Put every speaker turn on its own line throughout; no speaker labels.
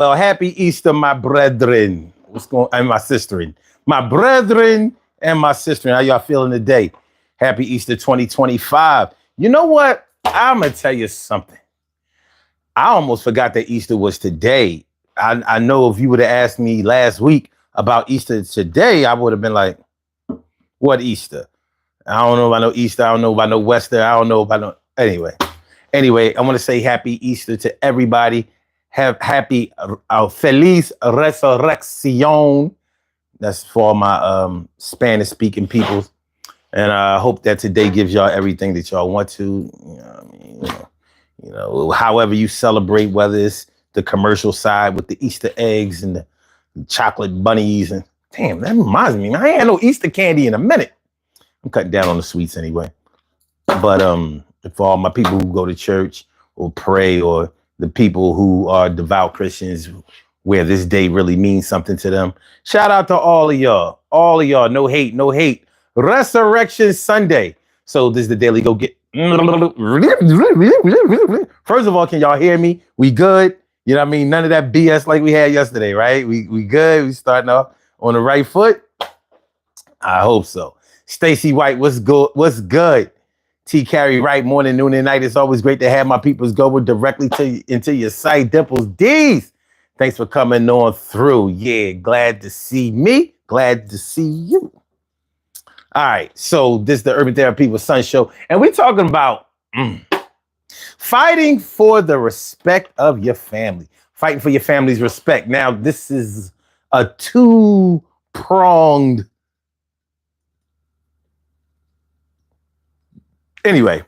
Well, happy Easter, my brethren. What's going on? And my sisterin. My brethren and my sisterin. How y'all feeling today? Happy Easter 2025. You know what? I'm going to tell you something. I almost forgot that Easter was today. I know if you would have asked me last week about Easter today, I would have been like, what Easter? I don't know about no Easter. I don't know about no Wester. I don't know about no... Anyway, I want to say happy Easter to everybody. Have happy Feliz Resurrección. That's for my Spanish speaking peoples. And I hope that today gives y'all everything that y'all want to. However you celebrate, whether it's the commercial side with the Easter eggs and the chocolate bunnies. And damn, that reminds me, I ain't had no Easter candy in a minute. I'm cutting down on the sweets anyway. But for all my people who go to church or pray, or the people who are devout Christians where this day really means something to them, shout out to all of y'all. All of y'all. No hate, no hate. Resurrection Sunday. So this is the Daily Go Get. First of all, can y'all hear me? We good? You know what I mean? None of that BS like we had yesterday, right? We good? We starting off on the right foot? I hope so. Stacy White, what's good? What's good? T. Carey Wright, morning, noon, and night. It's always great to have my peoples go directly into your site. Dimples D's. Thanks for coming on through. Yeah, glad to see me. Glad to see you. All right, so this is the Urban Therapy with Sun show, and we're talking about fighting for the respect of your family. Fighting for your family's respect. Now, this is a two-pronged... Anyway,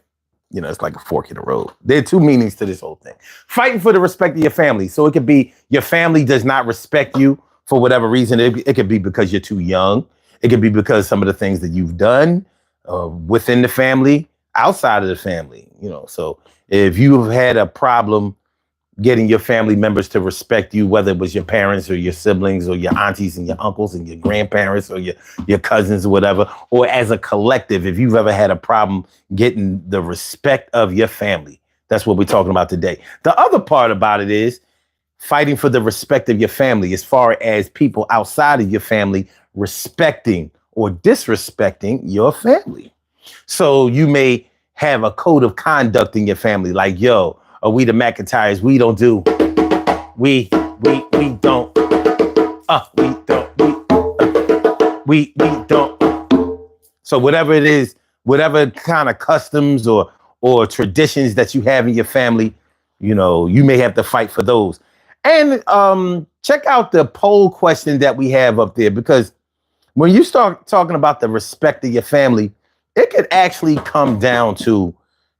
it's like a fork in the road. There are two meanings to this whole thing. Fighting for the respect of your family. So it could be your family does not respect you for whatever reason. It could be because you're too young. It could be because some of the things that you've done within the family, outside of the family. So if you've had a problem getting your family members to respect you, whether it was your parents or your siblings or your aunties and your uncles and your grandparents or your cousins or whatever, or as a collective, if you've ever had a problem getting the respect of your family, that's what we're talking about today. The other part about it is fighting for the respect of your family, as far as people outside of your family respecting or disrespecting your family. So you may have a code of conduct in your family, like, yo, we the McIntyres, we don't do, we don't, we don't. So whatever it is, whatever kind of customs or traditions that you have in your family, you may have to fight for those. And check out the poll question that we have up there, because when you start talking about the respect of your family, it could actually come down to,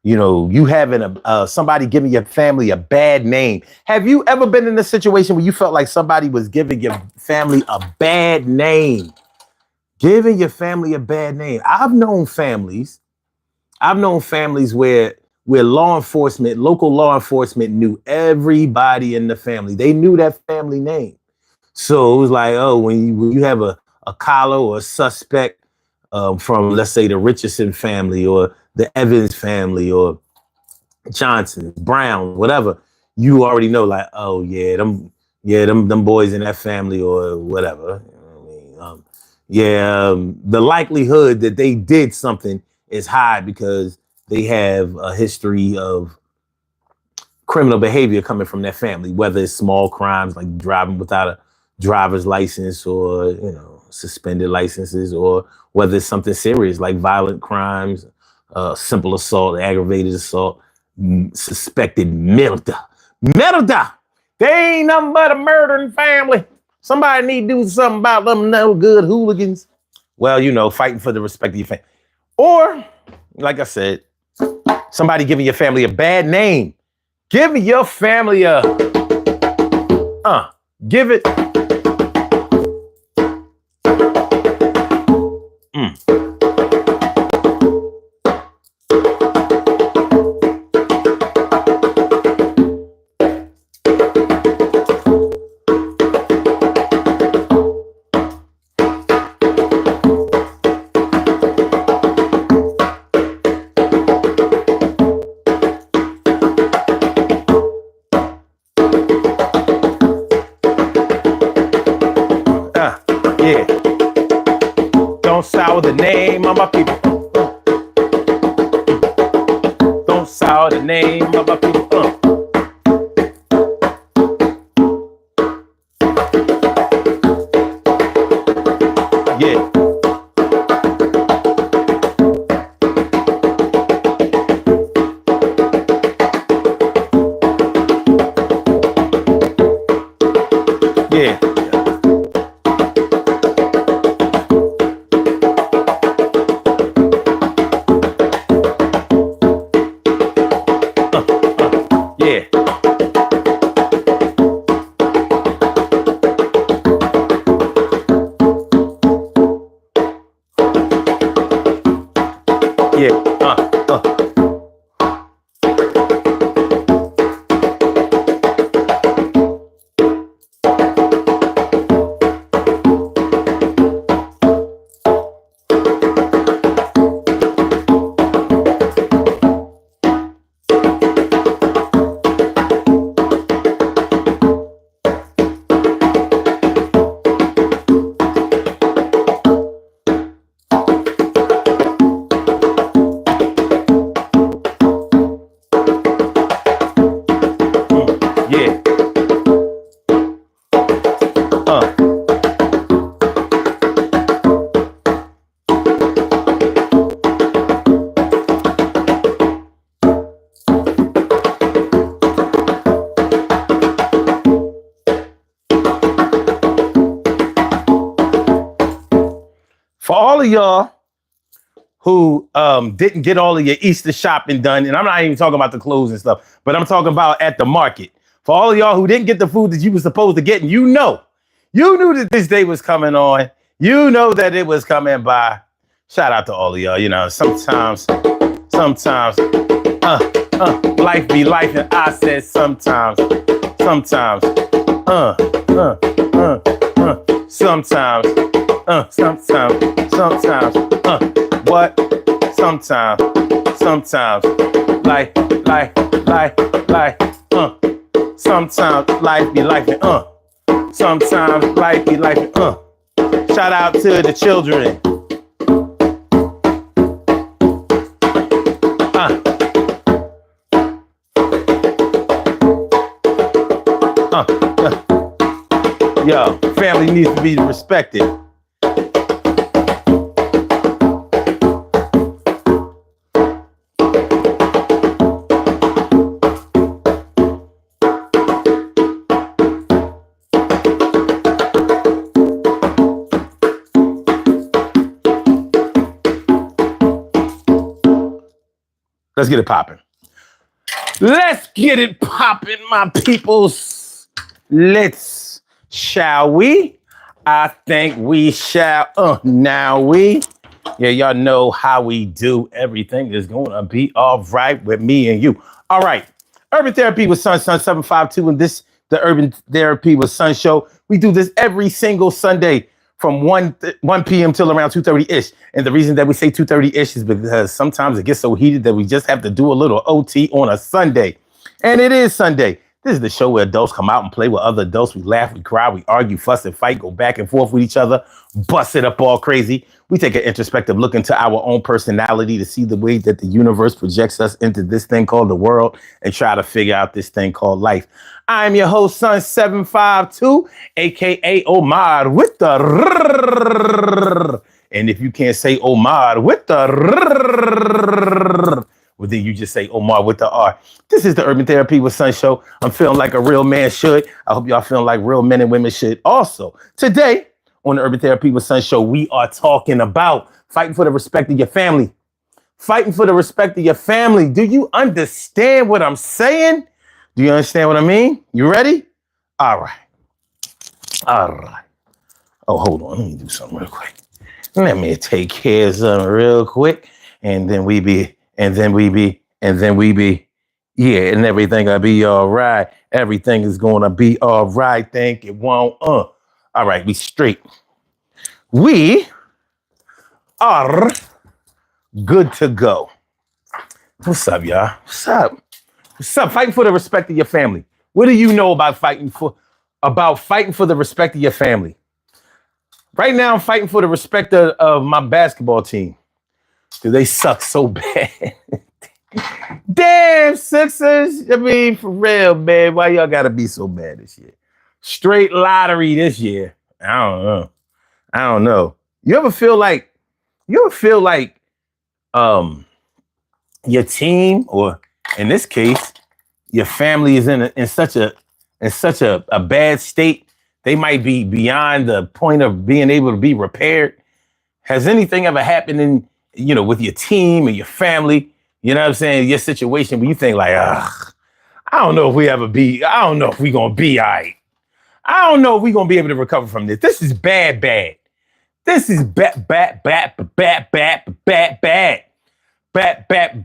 you having somebody giving your family a bad name. Have you ever been in a situation where you felt like somebody was giving your family a bad name? Giving your family a bad name. I've known families where local law enforcement knew everybody in the family. They knew that family name. So it was like, oh, when you have a collar or a suspect from, let's say, the Richardson family or the Evans family or Johnson, Brown, whatever, you already know, like, oh yeah, them boys in that family or whatever. The likelihood that they did something is high because they have a history of criminal behavior coming from their family, whether it's small crimes like driving without a driver's license or, suspended licenses, or whether it's something serious like violent crimes, simple assault, aggravated assault, suspected murder. They ain't nothing but a murdering family. Somebody need to do something about them no good hooligans. Well, fighting for the respect of your family. Or, like I said, somebody giving your family a bad name. Give your family give it. Yeah. Don't sour the name of my people. Don't sour the name of my people. Yeah. Yeah. Yeah. Yeah. Yeah. For all of y'all who didn't get all of your Easter shopping done, and I'm not even talking about the clothes and stuff, but I'm talking about at the market. For all of y'all who didn't get the food that you were supposed to get, and you knew that this day was coming on. You know that it was coming by. Shout out to all of y'all. You know, sometimes, life be life, and I said sometimes, sometimes, what? Sometimes, like, sometimes life be life, and sometimes life be life, and shout out to the children. Yo, family needs to be respected. Let's get it popping. Let's get it popping, my peoples. Let's, shall we? I think we shall. Now we. Yeah, y'all know how we do. Everything is going to be all right with me and you. All right. Urban Therapy with Sun 752, and this, the Urban Therapy with Sun show. We do this every single Sunday from 1 p.m. till around 2:30-ish. And the reason that we say 2:30-ish is because sometimes it gets so heated that we just have to do a little OT on a Sunday. And it is Sunday. This is the show where adults come out and play with other adults. We laugh, we cry, we argue, fuss and fight, go back and forth with each other, bust it up all crazy. We take an introspective look into our own personality to see the way that the universe projects us into this thing called the world and try to figure out this thing called life. I'm your host, Sun 752, aka Omar with the rrrr. And if you can't say Omar with the rrrr, well, then you just say Omar with the R. This is the Urban Therapy with Sun show. I'm feeling like a real man should. I hope y'all feeling like real men and women should also. Today on the Urban Therapy with Sun show, we are talking about fighting for the respect of your family. Fighting for the respect of your family. Do you understand what I'm saying? Do you understand what I mean? You ready? All right. Oh, hold on. Let me do something real quick. Let me take care of something real quick. And then we be, yeah, and everything will be all right. Everything is going to be all right. Think it won't. All right, we straight. We are good to go. What's up, y'all? What's up? Fighting for the respect of your family. What do you know about fighting for the respect of your family? Right now, I'm fighting for the respect of my basketball team. Because they suck so bad. Damn, Sixers. I mean, for real, man. Why y'all gotta be so bad this year? Straight lottery this year. I don't know. I don't know. You ever feel like um your team, or in this case, your family is in such a bad state, they might be beyond the point of being able to be repaired? Has anything ever happened with your team and your family? You know what I'm saying? Your situation where you think like, I don't know if I don't know if we gonna be all right. I don't know if we gonna be able to recover from this. This is bad, bad. This is bad, bad, bad, bad, bad, bad, bad, bad, bad,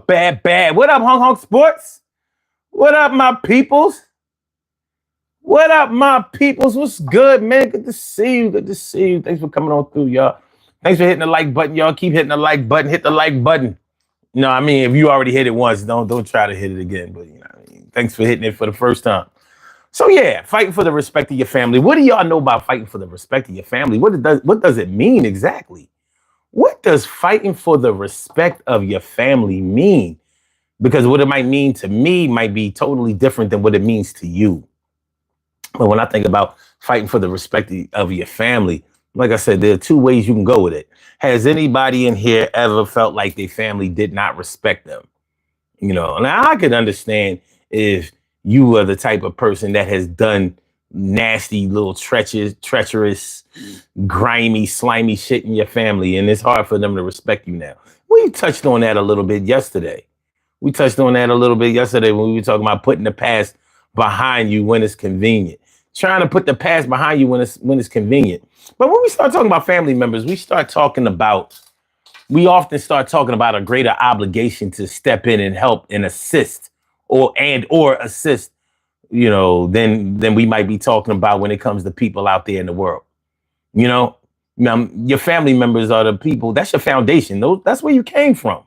bad, bad. What up, Hong Kong Sports? What up, my peoples? What up, my peoples? What's good, man? Good to see you. Good to see you. Thanks for coming on through, y'all. Thanks for hitting the like button, y'all. Keep hitting the like button. Hit the like button. No, I mean, if you already hit it once, don't try to hit it again. But thanks for hitting it for the first time. So yeah, fighting for the respect of your family. What do y'all know about fighting for the respect of your family? What does it mean exactly? What does fighting for the respect of your family mean? Because what it might mean to me might be totally different than what it means to you. But when I think about fighting for the respect of your family, like I said, there are two ways you can go with it. Has anybody in here ever felt like their family did not respect them? Now I could understand if you were the type of person that has done nasty little treacherous, grimy, slimy shit in your family, and it's hard for them to respect you now. We touched on that a little bit yesterday. We touched on that a little bit yesterday when we were talking about putting the past behind you when it's convenient. Trying to put the past behind you when it's convenient. But when we start talking about family members, we often start talking about a greater obligation to step in and help and assist or assist, than we might be talking about when it comes to people out there in the world. Now, your family members are the people, that's your foundation. That's where you came from.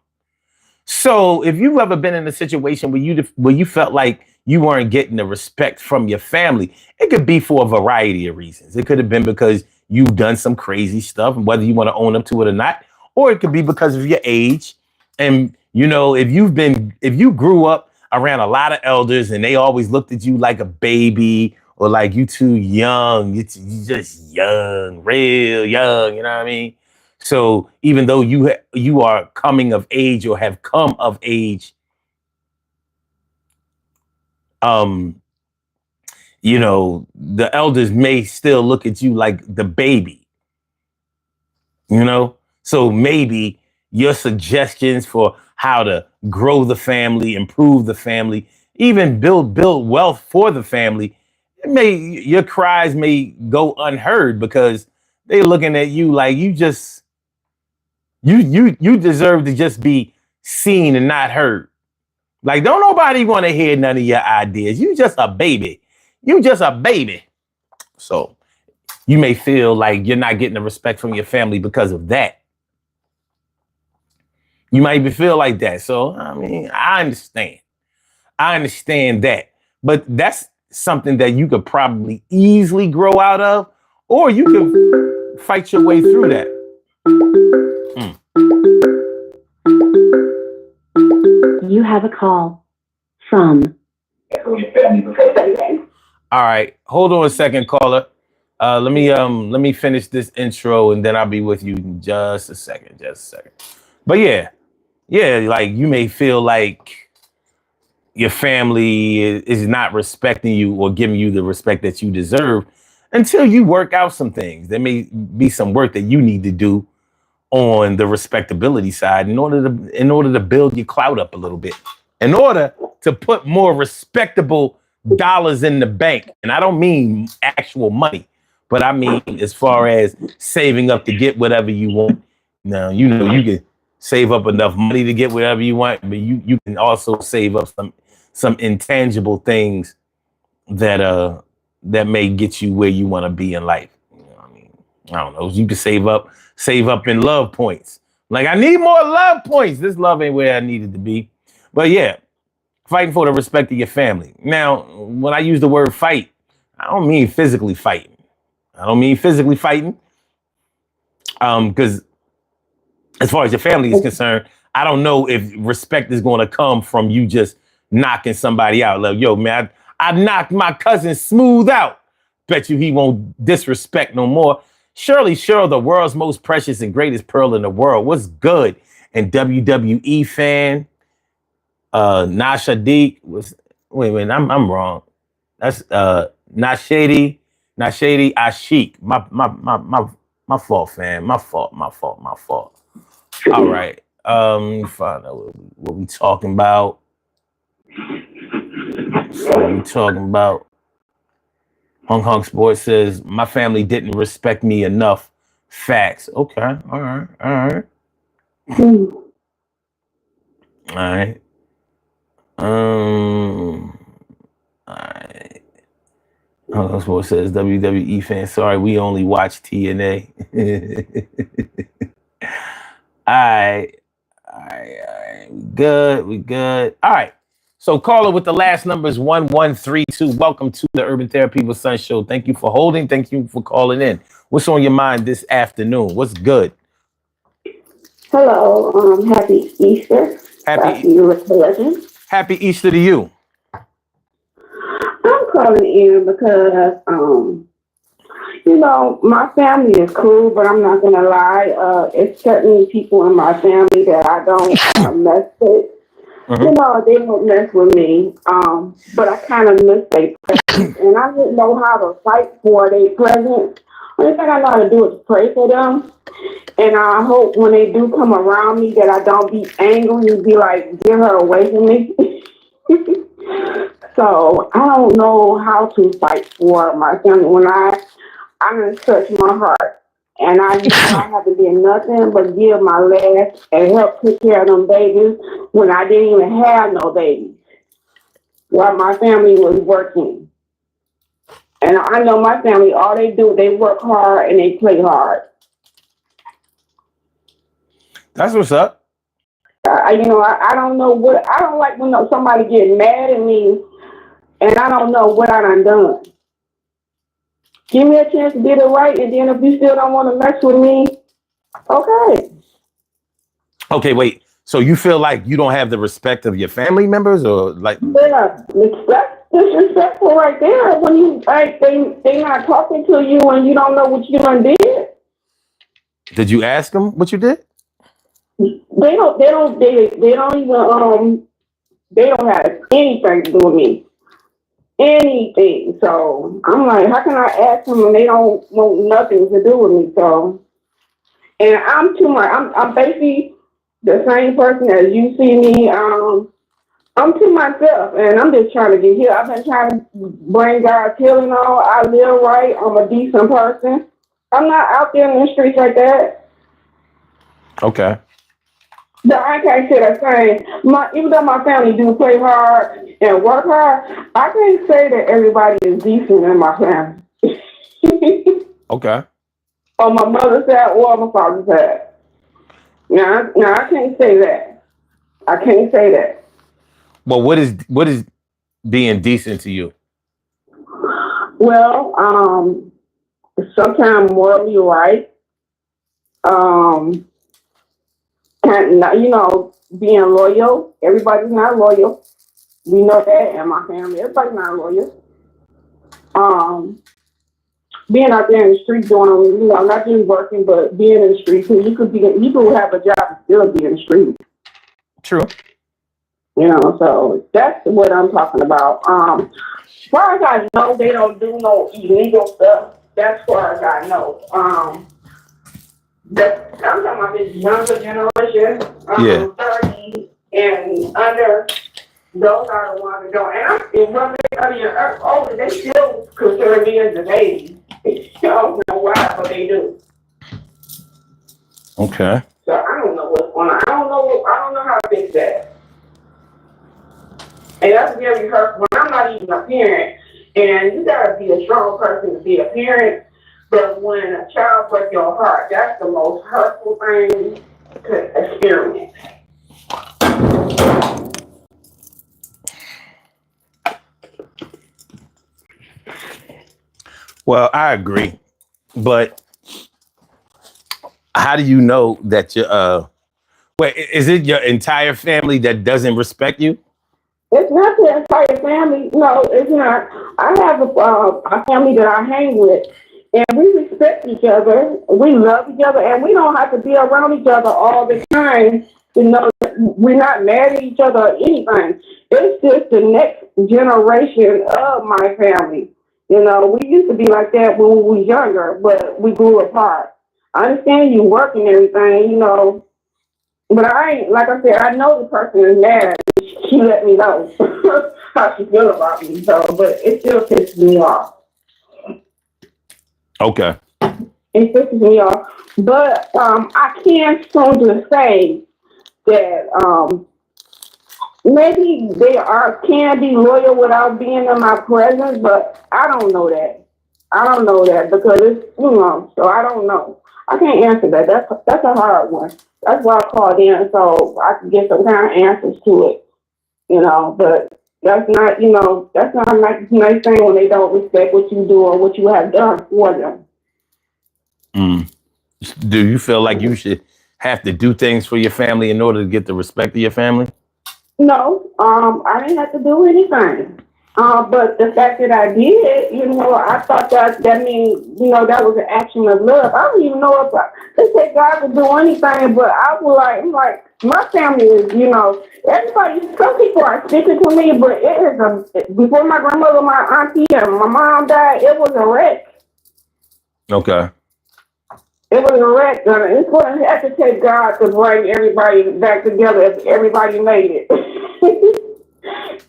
So if you've ever been in a situation where you felt like you weren't getting the respect from your family, it could be for a variety of reasons. It could have been because you've done some crazy stuff, and whether you want to own up to it or not, or it could be because of your age. And if you grew up around a lot of elders and they always looked at you like a baby, or like you too young, you just young, real young, you know what I mean? So even though you are coming of age or have come of age, the elders may still look at you like the baby, So maybe your suggestions for how to grow the family, improve the family, even build wealth for the family, your cries may go unheard because they're looking at you like you deserve to just be seen and not heard. Like, don't nobody want to hear none of your ideas. You just a baby. You just a baby. So you may feel like you're not getting the respect from your family because of that. You might even feel like that. So, I mean, I understand. I understand that. But that's something that you could probably easily grow out of, or you can fight your way through that.
You have a call from.
All right, hold on a second, caller. Let me finish this intro and then I'll be with you in just a second. But yeah, like you may feel like your family is not respecting you or giving you the respect that you deserve until you work out some things. There may be some work that you need to do on the respectability side in order to build your clout up a little bit, in order to put more respectable dollars in the bank. And I don't mean actual money, but I mean as far as saving up to get whatever you want. Now, you can save up enough money to get whatever you want, but you can also save up some intangible things that may get you where you want to be in life. I don't know. You can save up in love points. Like, I need more love points. This love ain't where I needed to be. But yeah, fighting for the respect of your family. Now, when I use the word fight, I don't mean physically fighting. Because as far as your family is concerned, I don't know if respect is going to come from you just knocking somebody out. Like, yo, man, I knocked my cousin Smooth out. Bet you he won't disrespect no more. Shirley Cheryl, the world's most precious and greatest pearl in the world. What's good? And WWE fan, Nasha Deek was. Wait a minute, I'm wrong. That's Nashady Ashik. My fault, fam. My fault. All right. Find out what we talking about. Hung Hung Sports says my family didn't respect me enough. Facts. Okay. All right. All right. All right. Hung Hung Sports says WWE fans. Sorry, we only watch TNA. All right. We good. All right. So caller with the last number is 1132. Welcome to the Urban Therapy with Sun Show. Thank you for holding. Thank you for calling in. What's on your mind this afternoon? What's good?
Hello. Happy Easter.
Happy Easter to you.
I'm calling in because my family is cool, but I'm not gonna lie. It's certain people in my family that I don't mess with.
Mm-hmm.
They don't mess with me. But I kind of miss their presence, and I didn't know how to fight for their presence. Only thing I know how to do is pray for them. And I hope when they do come around me that I don't be angry and be like, get her away from me. So I don't know how to fight for my family when I'm gonna search my heart. And I know I haven't done nothing but give my last and help take care of them babies when I didn't even have no babies. While my family was working. And I know my family, all they do, they work hard and they play hard.
That's what's up.
I don't know what, I don't like when somebody get mad at me and I don't know what I done. Give me a chance to get it right, and then if you still don't want to mess with me, okay.
Okay, wait. So you feel like you don't have the respect of your family members, or like?
Yeah, disrespectful right there. When you like they not talking to you and you don't know what you done did.
Did you ask them what you did?
They don't have anything to do with me. Anything. So I'm like, how can I ask them when they don't want nothing to do with me? So, and I'm too much. I'm basically the same person as you see me. I'm to myself, and I'm just trying to get here. I've been trying to bring God's healing on. I live right. I'm a decent person. I'm not out there in the streets like that.
Okay.
I can't say the same. Even though my family do play hard and work hard, I can't say that everybody is decent in my family.
Okay.
On my mother's side or my father's side. Now I can't say that. I can't say that.
Well, what is being decent to you?
Well, sometimes morally right. Being loyal. Everybody's not loyal. We know that in my family. Everybody's not loyal. Being out there in the street doing, not just working, but being in the street too. You could have a job and still be in the street.
True.
So that's what I'm talking about. As far as I know, they don't do no illegal stuff. That's as far as I know. I'm talking about this younger generation, 30 and under. Those are the ones that don't. And when they're older, they still consider me as a baby. I don't know why, but they do.
Okay.
So I don't know what's going on. I don't know how to fix that. And that's very hurtful. I'm not even a parent, and you gotta be a strong person to be a parent. But when a child breaks your heart, that's the most hurtful thing to experience.
Well, I agree, but How do you know that wait, is it your entire family that doesn't respect you?
It's not the entire family. No, it's not. I have a family that I hang with, and we respect each other. We love each other, and we don't have to be around each other all the time. You know, we're not mad at each other or anything. It's just the next generation of my family. You know, we used to be like that when we were younger, but we grew apart. I understand you work and everything, you know, but I ain't, like I said, I know the person is mad. She let me know how she feel about me, so, but it still pisses me off.
Okay.
It pisses me off. But I can soon to say that maybe they can be loyal without being in my presence, but I don't know that. I don't know that because it's, you know, so I don't know. I can't answer that. That's a hard one. That's why I called in so I could get some kind of answers to it, you know. But that's not, you know, that's not a nice thing when they don't respect what you do or what you have done for them.
Do you feel like you should have to do things for your family in order to get the respect of your family?
No, I didn't have to do anything. But the fact that I did, you know, I thought that means, you know, that was an action of love. I don't even know if they say God would do anything, but I was like, my family is, you know, everybody, some people are sticking to me, but it is before my grandmother, my auntie, and my mom died, it was a wreck.
Okay.
It was a wreck. It's going to have to take God to bring everybody back together if everybody made it.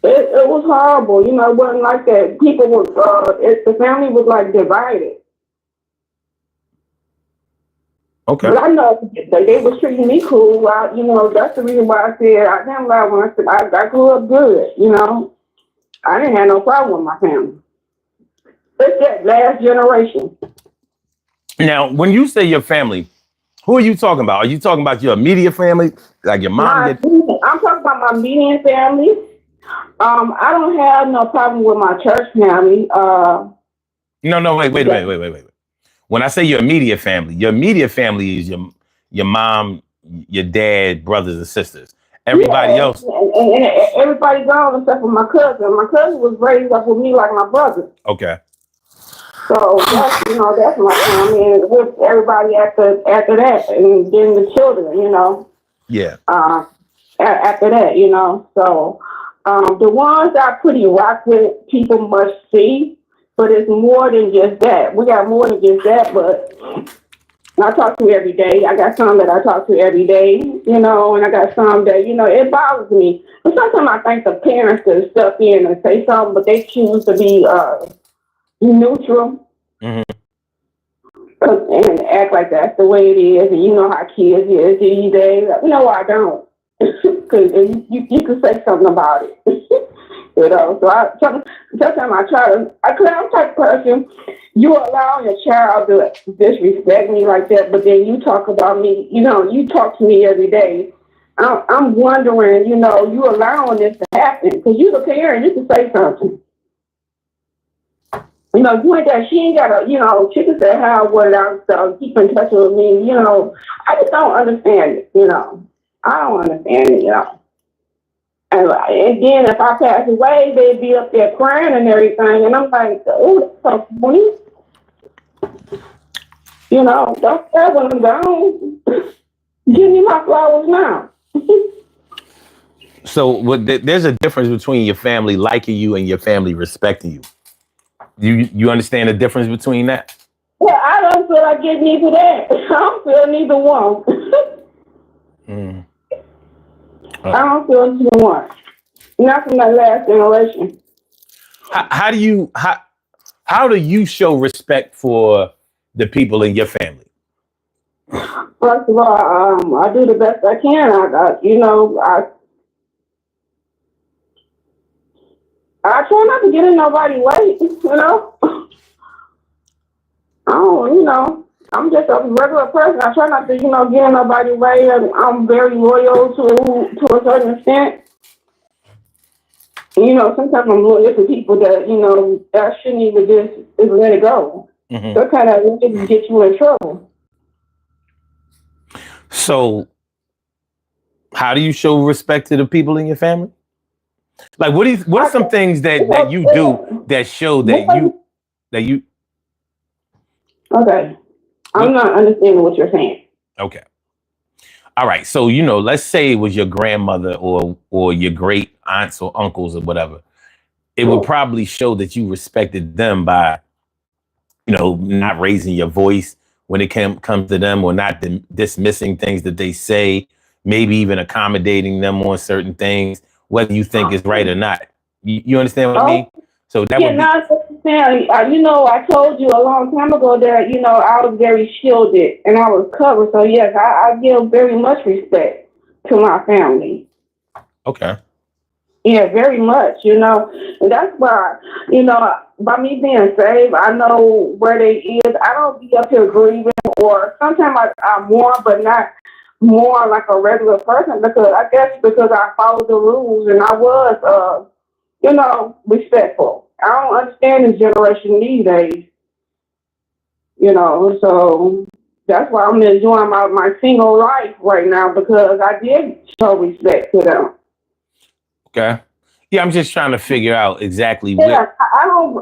It was horrible. You know, it wasn't like that. People were, the family was like divided.
Okay.
But I know they was treating me cool. You know, that's the reason why I said I didn't lie when I said I grew up good. You know, I didn't have no problem with my family. It's that last generation.
Now, when you say your family, who are you talking about? Are you talking about your immediate family, like your mom?
I'm talking about my immediate family. I don't have no problem with my church family.
No, wait a minute. When I say your immediate family is your mom, your dad, brothers and sisters. Everybody else.
And everybody gone except for my cousin. My cousin was raised up with me like my brother.
Okay.
So that's, you know, that's my family, and with everybody after that, and then the children, you know.
Yeah.
After that, you know. So the ones I pretty rock with, people must see, but it's more than just that. We got more than just that, but I talk to every day. I got some that I talk to every day, you know, and I got some that, you know, it bothers me. But sometimes I think the parents could step in and say something, but they choose to be neutral.
Mm-hmm.
And act like that's the way it is, and you know how kids is these days. No, I don't, because you can say something about it, you know. So sometimes I try to. I'm the type of person, you allow your child to disrespect me like that, but then you talk about me. You know, you talk to me every day. I'm wondering, you know, you allowing this to happen because you the parent, you can say something. You know, you ain't that, she ain't got to, you know, she can say how, what, so keep in touch with me, you know. I just don't understand it, you know. I don't understand it, you know. And then if I pass away, they'd be up there crying and everything, and I'm like, oh, that's so funny. You know, don't care when I'm gone. Give me my flowers now.
So there's a difference between your family liking you and your family respecting you. You understand the difference between that?
Yeah, I don't feel like getting either that. I don't feel neither one. I don't feel neither one. Not from that last generation.
How do you show respect for the people in your family?
First of all, I do the best I can. I try not to get in nobody's way, you know. You know, I'm just a regular person. I try not to, you know, get in nobody's way, and I'm very loyal to a certain extent. You know, sometimes I'm loyal to people that, you know, I shouldn't even just let it go. Mm-hmm. So kind of get you in trouble.
So, how do you show respect to the people in your family? Like, what are some things that you do that show that you
Okay. I'm not understanding what you're saying.
okay. All right. So, let's say it was your grandmother or your great aunts or uncles or whatever. It would probably show that you respected them by, not raising your voice when it comes to them, or not dismissing things that they say, maybe even accommodating them on certain things, whether you think it's right or not. You understand what I mean? So that would be.
Not understand. I told you a long time ago that, I was very shielded and I was covered. So, yes, I give very much respect to my family.
Okay.
Yeah, very much, and that's why, by me being saved, I know where they is. I don't be up here grieving, or sometimes I mourn, but not more like a regular person, because I followed the rules and I was, respectful. I don't understand this generation these days, so that's why I'm enjoying my single life right now, because I did show respect to them.
Okay. Yeah, I'm just trying to figure out exactly
what. I don't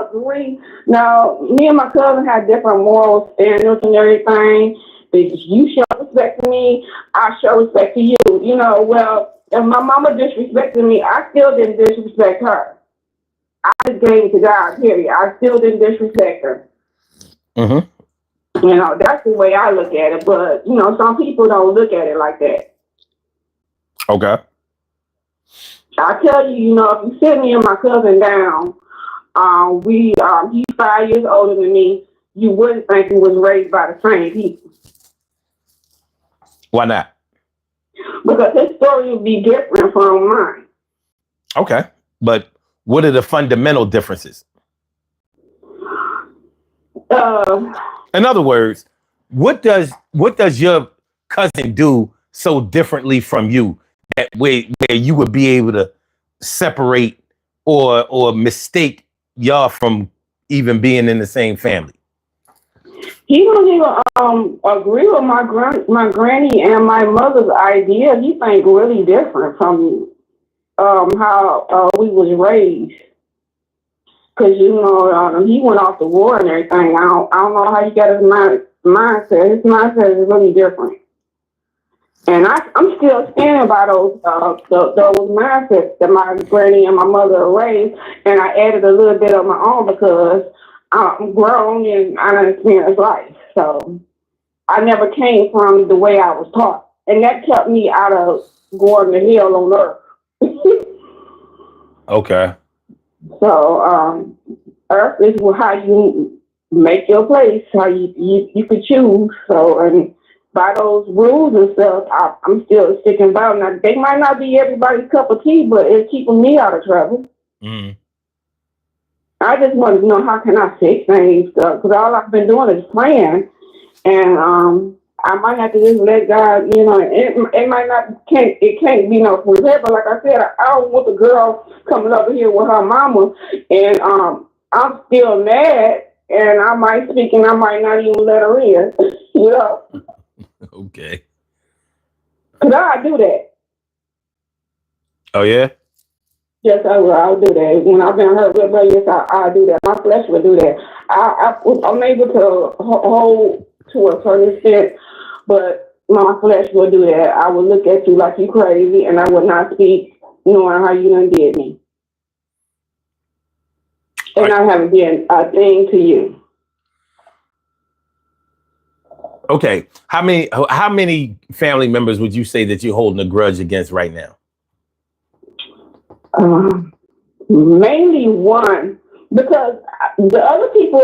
agree. Now, me and my cousin had different moral standards and everything. You show respect to me, I show respect to you. Well, if my mama disrespected me, I still didn't disrespect her. I just gave it to God, period. I still didn't disrespect her.
Mm-hmm.
That's the way I look at it. But, some people don't look at it like that.
Okay.
I tell you, if you sit me and my cousin down, he's 5 years older than me, you wouldn't think he was raised by the same people.
Why not?
Because his story would be different from mine.
Okay. But what are the fundamental differences? In other words, what does your cousin do so differently from you that where you would be able to separate or mistake y'all from even being in the same family?
He don't even agree with my granny and my mother's idea. He think really different from how we was raised. Because he went off the war and everything. I don't know how he got his mindset. His mindset is really different. And I'm still standing by those mindsets that my granny and my mother raised, and I added a little bit of my own because I'm grown and I understand life. So I never came from the way I was taught, and that kept me out of going to hell on earth.
Okay.
So earth is how you make your place, how you could choose. So and by those rules and stuff, I'm still sticking by them. Now, they might not be everybody's cup of tea, but it's keeping me out of trouble.
Mm.
I just want to know, how can I fix things? Because all I've been doing is praying, and I might have to just let God, it might not, it can't be no forever. But like I said, I don't want the girl coming over here with her mama, and I'm still mad, and I might speak, and I might not even let her in,
Okay.
Could I do that?
Oh, yeah?
Yes, I will. I'll do that. When I've been hurt with her, yes, I'll do that. My flesh will do that. I'm able to hold to a certain extent, but my flesh will do that. I will look at you like you crazy, and I will not speak knowing how you done did me. And I haven't done a thing to you.
Okay. How many family members would you say that you're holding a grudge against right now?
Mainly one, because the other people,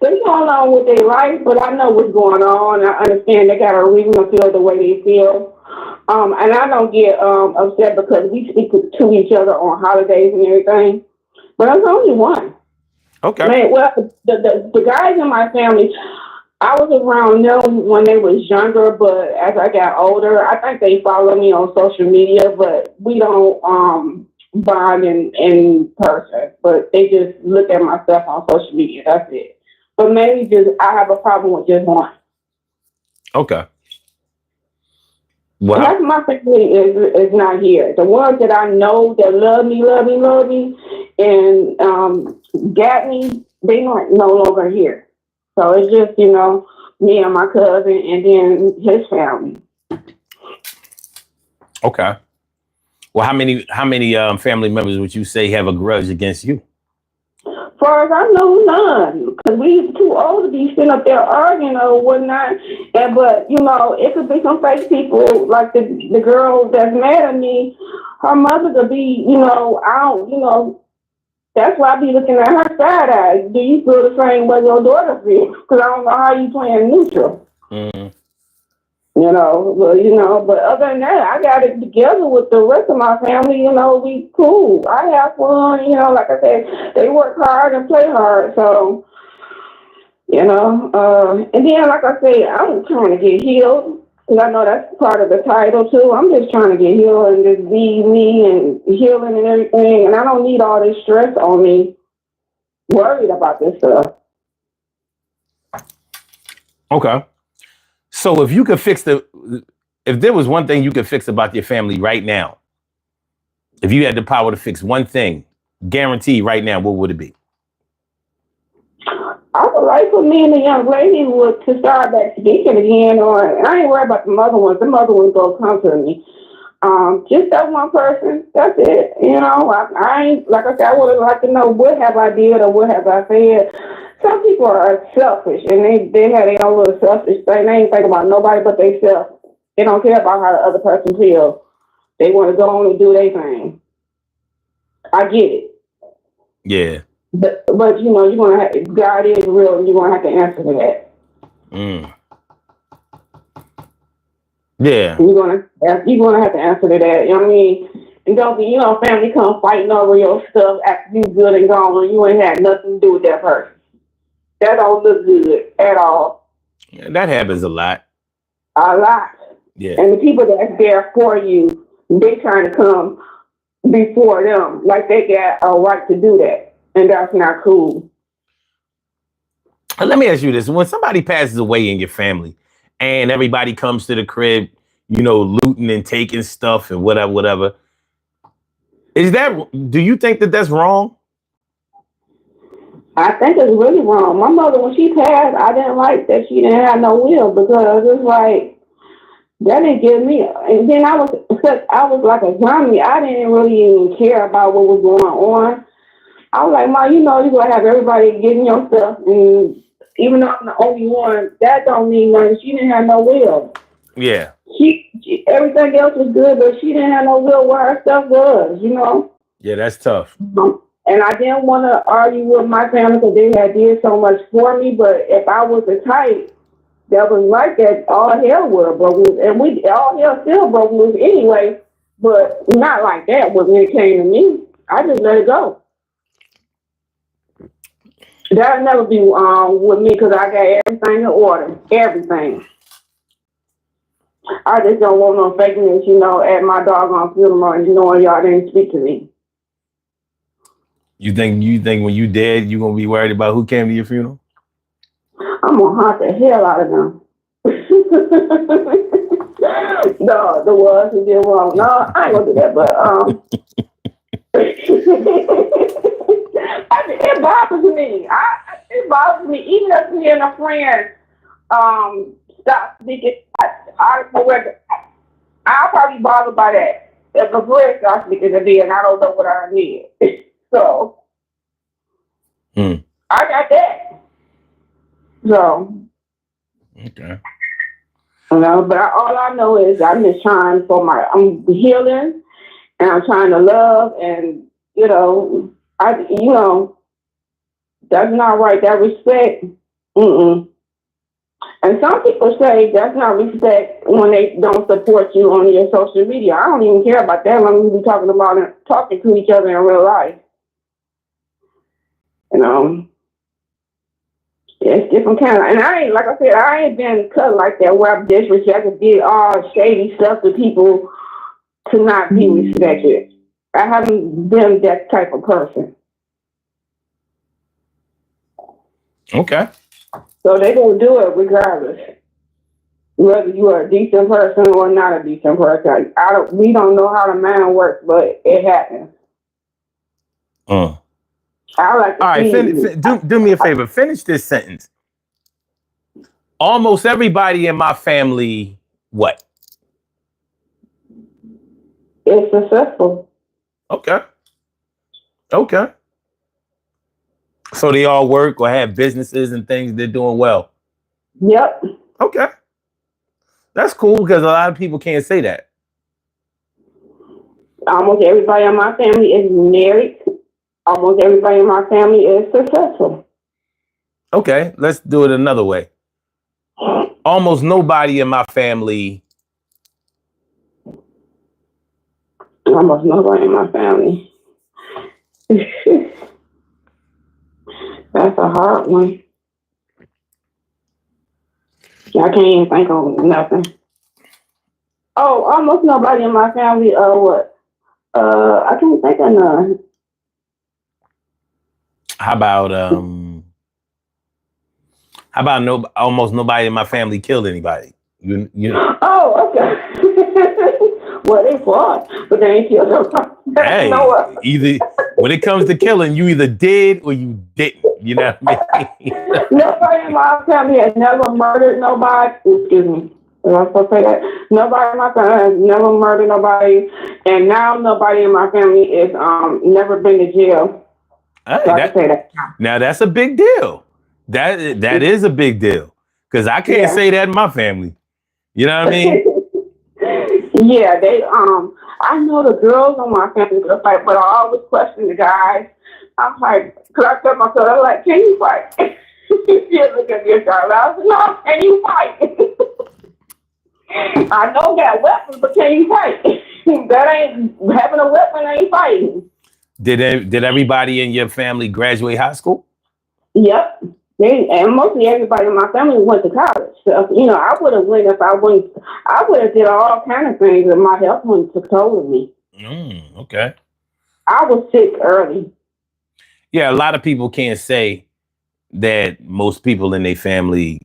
they going on with their life, but I know what's going on. I understand they got a reason to feel the way they feel. And I don't get upset because we speak to each other on holidays and everything. But there's only one.
Okay.
Man, well, the guys in my family, I was around them when they was younger, but as I got older, I think they follow me on social media, but we don't bond in person. But they just look at my stuff on social media. That's it. But maybe I have a problem with just one.
Okay. Well,
Half of my family is not here. The ones that I know that love me, and got me, they not no longer here. So it's just, me and my cousin and then his family.
okay. Well, how many family members would you say have a grudge against you?
Far as I know, none. Because we too old to be sitting up there arguing or whatnot. But, it could be some fake people, like the girl that's mad at me. Her mother could be, that's why I be looking at her side eye. Do you feel the same way your daughter feels? Because I don't know how you playing neutral.
Mm.
But other than that, I got it together with the rest of my family. We cool. I have fun. Like I said, they work hard and play hard. So, and then, like I said, I'm trying to get healed. Because I know that's part of the title, too. I'm just trying to get healed and just be me and healing and everything. And I don't need all this stress on me, worried about this stuff.
Okay. So if you could if there was one thing you could fix about your family right now, if you had the power to fix one thing, guaranteed right now, what would it be?
I would like for me and the young lady to start back speaking again, or I ain't worried about the mother ones. The mother ones go come to me. Just that one person. That's it. I ain't, like I said, I would like to know what have I did or what have I said. Some people are selfish and they have their own little selfish thing. They ain't think about nobody but themselves. They don't care about how the other person feels. They want to go on and do their thing. I get it.
Yeah.
But you're gonna have, God is real, and you're gonna have to answer to that.
Mm. Yeah.
You're gonna have to answer to that. You know what I mean? And don't be, family come fighting over your stuff after you good and gone, and you ain't had nothing to do with that person. That don't look good at all.
Yeah, that happens a lot.
A lot.
Yeah.
And the people that's there for you, they trying to come before them, like they got a right to do that. And that's not cool.
Let me ask you this. When somebody passes away in your family and everybody comes to the crib, looting and taking stuff and whatever, do you think that that's wrong?
I think it's really wrong. My mother, when she passed, I didn't like that she didn't have no will, because it's like, that didn't give me. And then I was like a zombie. I didn't really even care about what was going on. I was like, Ma, you're going to have everybody getting your stuff. And even though I'm the only one, that don't mean nothing. She didn't have no will.
Yeah.
She everything else was good, but she didn't have no will where her stuff was,
Yeah, that's tough.
And I didn't want to argue with my family because they had did so much for me. But if I was the type that was like that, all hell would have broke loose. And all hell still broke loose anyway, but not like that when it came to me. I just let it go. That'll never be with me, because I got everything in order. Everything. I just don't want no fakeness, at my doggone funeral and knowing y'all didn't speak to me.
You think when you dead, you gonna be worried about who came to your funeral?
I'm gonna haunt the hell out of them. No, the ones who did wrong. No, I ain't gonna do that, but it bothers me. It bothers me. Even if me and a friend stop speaking, I don't know where. I'll probably be bothered by that. If a friend starts speaking to me and I don't know what I need. So I got that. So
okay.
But all I know is I'm just trying I'm healing, and I'm trying to love, and that's not right. That respect, And some people say that's not respect when they don't support you on your social media. I don't even care about that when we be talking to each other in real life. It's different kind of, and I ain't been cut like that where I'm disrespected, did all shady stuff to people to not be respected. I haven't been that type of person.
Okay.
So they gonna do it regardless. whether you are a decent person or not a decent person. We don't know how the man works, but it happens.
Mm.
I like to
All right,
see.
do me a favor. Finish this sentence. Almost everybody in my family, what?
It's successful.
Okay. Okay. So they all work or have businesses and things. They're doing well.
Yep.
Okay. That's cool because a lot of people can't say that.
Almost everybody in my family is married. Almost everybody in my family is successful.
Okay, let's do it another way. Almost nobody in my family.
Almost nobody in my family. That's a hard one. I can't even think of nothing. Oh, almost nobody in my family. What? I can't think of none.
How about almost nobody in my family killed anybody? You
Oh, okay. Well, they fought, but they ain't killed nobody.
Hey,
No.
either when it comes to killing, you either did or you didn't. You know what I mean?
Nobody in my family has never murdered nobody. Excuse me. Am I supposed to say that? Nobody in my family has never murdered nobody, and now nobody in my family is never been to jail.
Hey,
So I can say that.
now that's a big deal. That is a big deal because I can't say that in my family. You know what I mean?
Yeah, they I know the girls on my family could fight, but I always question the guys. I'm like, cause I tell myself, I'm like, can you fight? Yeah, look at this guy. I was like, no, can you fight? I know that weapon, but can you fight? That ain't having a weapon ain't fighting.
Did everybody in your family graduate high school?
Yep. And mostly everybody in my family went to college. So, I would have went if I went. I would have did all kind of things if my health wouldn't took hold of me.
Okay.
I was sick early.
Yeah, a lot of people can't say that most people in their family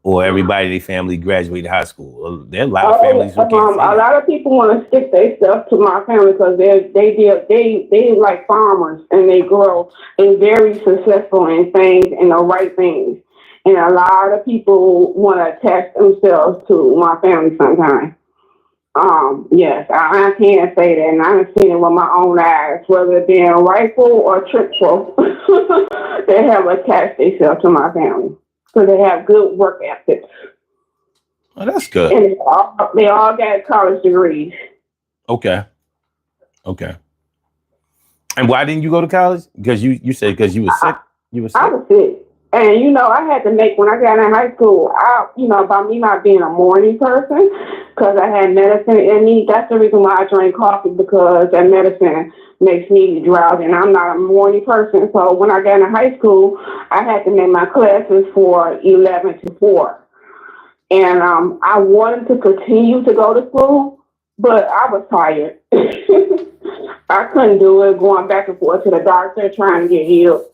or everybody in their family graduated high school. There are a lot of families who can't say that.
A lot of people want to stick their stuff to my family because they like farmers and they grow and very successful in things and the right things. And a lot of people want to attach themselves to my family sometimes. Yes, I can't say that, and I've seen it with my own eyes, whether it be in rifle or truthful. They have attached themselves to my family. So they have good work ethics.
Oh, that's good.
And they all got college degrees.
Okay. And why didn't you go to college? Because you said because you were sick.
I was sick. And, I had to make, when I got in high school, by me not being a morning person, because I had medicine in me, that's the reason why I drank coffee, because that medicine makes me drowsy, and I'm not a morning person. So when I got in high school, I had to make my classes for 11 to 4. And I wanted to continue to go to school, but I was tired. I couldn't do it, going back and forth to the doctor, trying to get healed.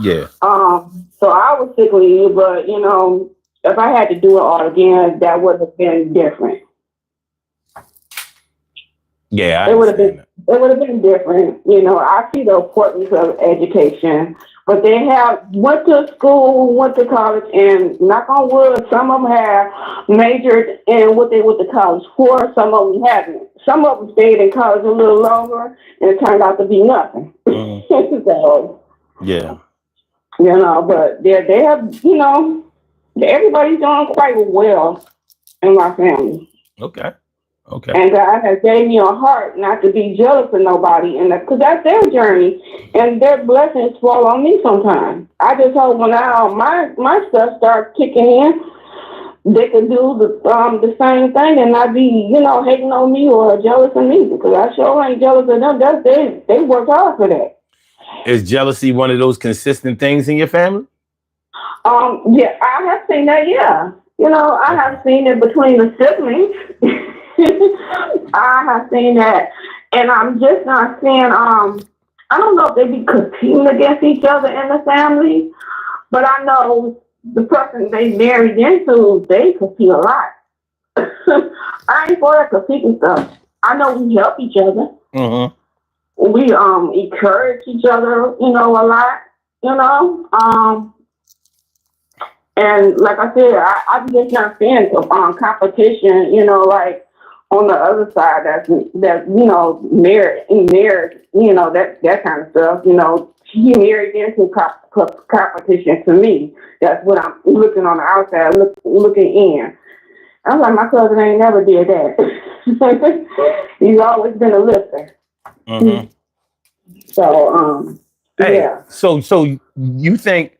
Yeah.
So I was sick leave, but if I had to do it all again, that would have been different.
Yeah,
it would have been different. I see the importance of education, but they went to school, went to college, and knock on wood, some of them have majored in what they went to college for. Some of them haven't. Some of them stayed in college a little longer, and it turned out to be nothing. So,
yeah.
But they have, everybody's doing quite well in my family.
Okay.
And God has gave me a heart not to be jealous of nobody, and because that's their journey, and their blessings fall on me sometimes. I just hope when my stuff starts kicking in, they can do the same thing and not be, hating on me or jealous of me, because I sure ain't jealous of them. They work hard for that.
Is jealousy one of those consistent things in your family?
Yeah, I have seen that. Yeah, I have seen it between the siblings. I have seen that, and I'm just not saying. I don't know if they be competing against each other in the family, but I know the person they married into, they could see a lot. I ain't for that competing stuff. I know we help each other.
Mm-hmm.
We encourage each other, a lot, you know. And like I said, I'm just not fan of competition, like on the other side that's marriage, that kind of stuff, He married into competition to me. That's what I'm looking on the outside, looking in. I'm like, my cousin ain't never did that. He's always been a lifter.
Mm-hmm.
So,
Hey,
yeah.
so you think,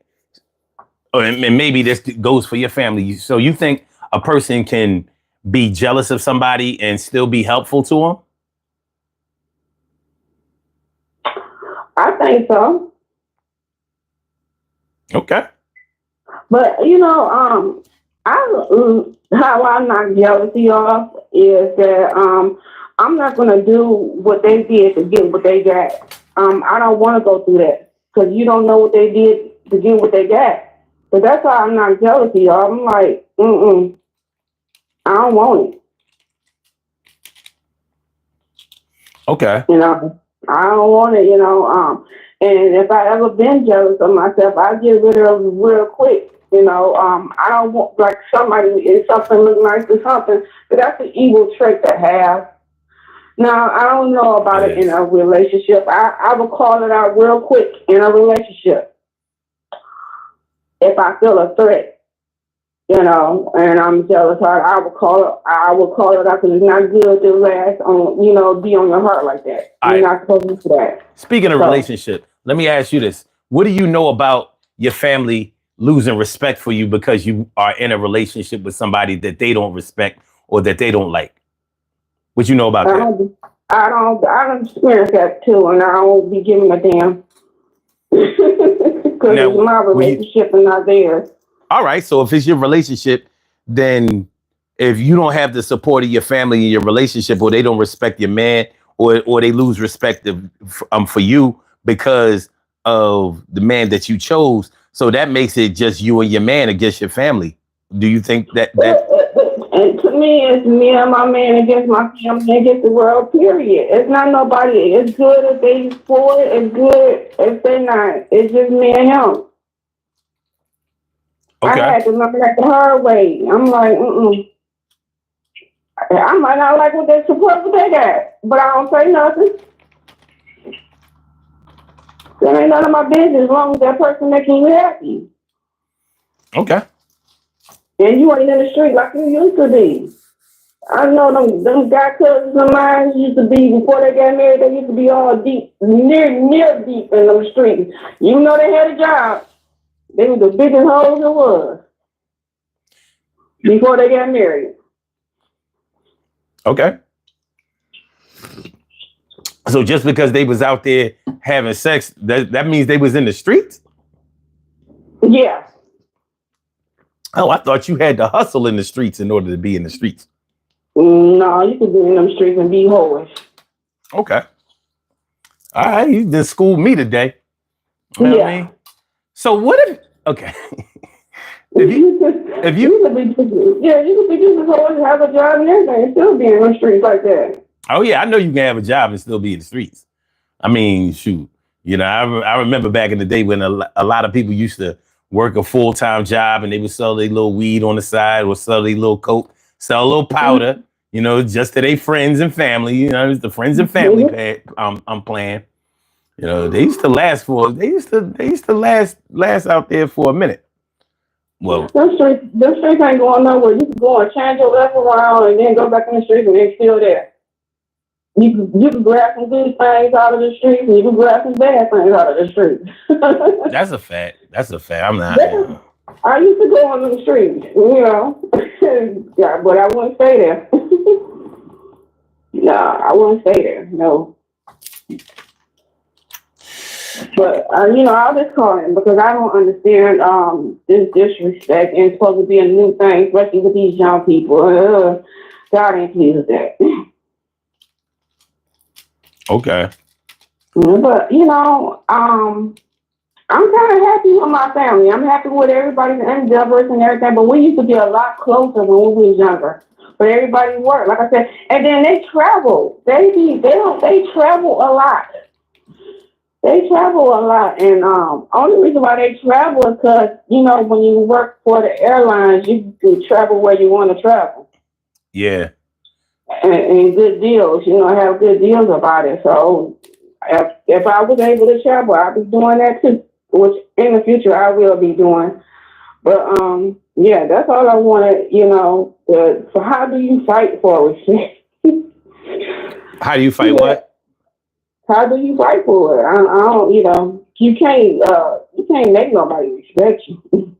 and maybe this goes for your family. So you think a person can be jealous of somebody and still be helpful to them?
I think so.
Okay.
But how I'm not jealousy of is that I'm not gonna do what they did to get what they got. I don't want to go through that because you don't know what they did to get what they got. But that's why I'm not jealousy of. I'm like, I don't want it.
Okay.
I don't want it. And if I ever been jealous of myself, I get rid of it real quick. I don't want like somebody if something look nice or something, but that's an evil trait to have. Now I don't know about it in a relationship. I would call it out real quick in a relationship if I feel a threat, and I'm jealous. I would call it out because it's not good to last on be on your heart like that. You're not supposed to do that.
Speaking of relationship, let me ask you this: what do you know about your family losing respect for you because you are in a relationship with somebody that they don't respect or that they don't like? What you know about that?
I don't experience that too, and I don't be giving a damn because it's my relationship and not theirs.
All right, so if it's your relationship, then if you don't have the support of your family in your relationship, or they don't respect your man, or they lose respect for you because of the man that you chose, so that makes it just you and your man against your family. Do you think that?
And to me, it's me and my man against my family against the world, period. It's not nobody. It's good if they for it. It's good if they're not. It's just me and him.
Okay.
I had to learn that the hard way. I'm like, I might not like what they support what they got, but I don't say nothing. That ain't none of my business as long as that person making you happy.
Okay.
And you ain't in the street like you used to be. I know them guy cousins of mine used to be, before they got married, they used to be all deep, near deep in them streets. Even though they had a job, they were the biggest hoes there was before they got married.
Okay. So just because they was out there having sex, that means they was in the streets?
Yeah.
Oh, I thought you had to hustle in the streets in order to be in the streets.
No, you could be in them streets and be hoish.
Okay. All right, you just schooled me today. You know what I mean? So what if? Okay. if you
could be just hoish, have a job and everything, and still be in them streets like that.
Oh yeah, I know you can have a job and still be in the streets. I mean, shoot. I remember back in the day when a lot of people used to work a full-time job and they would sell their little weed on the side or sell their little coke, sell a little powder, just to their friends and family. It's the friends and family I'm playing. They used to last out there for a minute. Well,
them streets ain't going nowhere. You can go and change your life around and then go back in the streets and they're still there. You can grab some good things out of the streets and you can grab some bad things out of the streets.
That's a fact. I'm not.
I used to go on the streets, yeah, but I wouldn't stay there. No, I wouldn't stay there. No. But I'll just call him because I don't understand this disrespect and it's supposed to be a new thing, especially with these young people. God ain't pleased with that.
Okay.
But I'm kind of happy with my family. I'm happy with everybody's endeavors and everything. But we used to be a lot closer when we was younger. But everybody worked, like I said, and then they travel. They travel a lot. They travel a lot, and only reason why they travel is because when you work for the airlines, you can travel where you want to travel,
Yeah.
and good deals. Have good deals about it. So if I was able to travel, I'd be doing that too. Which in the future I will be doing. But yeah, that's all I wanted. So how do you fight for respect?
How do you fight
Yeah.
what?
How do you fight for it? I don't. You can't make nobody respect you.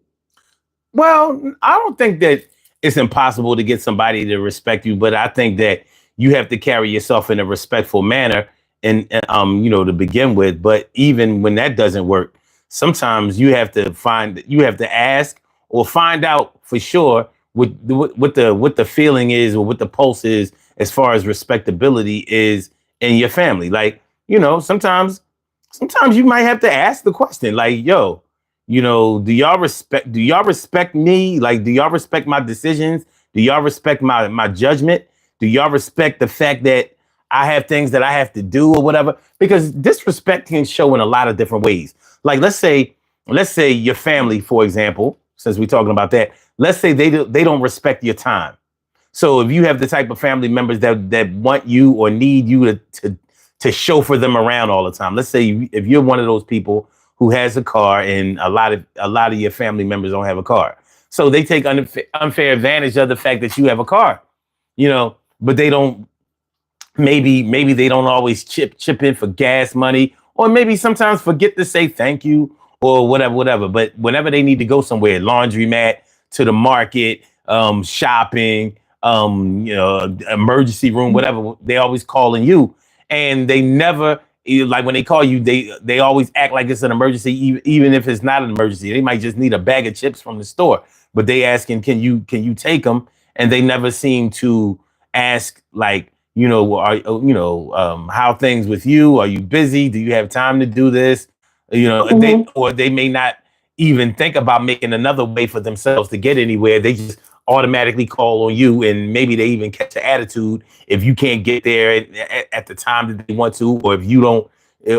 Well, I don't think that it's impossible to get somebody to respect you, but I think that you have to carry yourself in a respectful manner and to begin with. But even when that doesn't work, sometimes you have to ask or find out for sure what the feeling is or what the pulse is as far as respectability is in your family. Like, sometimes you might have to ask the question, like, yo, do y'all respect me? Like, do y'all respect my decisions? Do y'all respect my judgment? Do y'all respect the fact that I have things that I have to do or whatever? Because disrespect can show in a lot of different ways. Like, let's say your family, for example, since we're talking about that, let's say they don't respect your time. So if you have the type of family members that want you or need you to chauffeur them around all the time. Let's say if you're one of those people who has a car and a lot of your family members don't have a car. So they take unfair advantage of the fact that you have a car, but they don't, maybe they don't always chip in for gas money, or maybe sometimes forget to say thank you or whatever. But whenever they need to go somewhere, laundromat, to the market, shopping, emergency room, whatever, they always calling you, and they never, like, when they call you, they always act like it's an emergency, even if it's not an emergency. They might just need a bag of chips from the store, but they asking, can you take them? And they never seem to ask, like, how things with you? Are you busy? Do you have time to do this?
Hmm.
They may not even think about making another way for themselves to get anywhere. They just automatically call on you, and maybe they even catch an attitude if you can't get there at the time that they want to, or if you don't,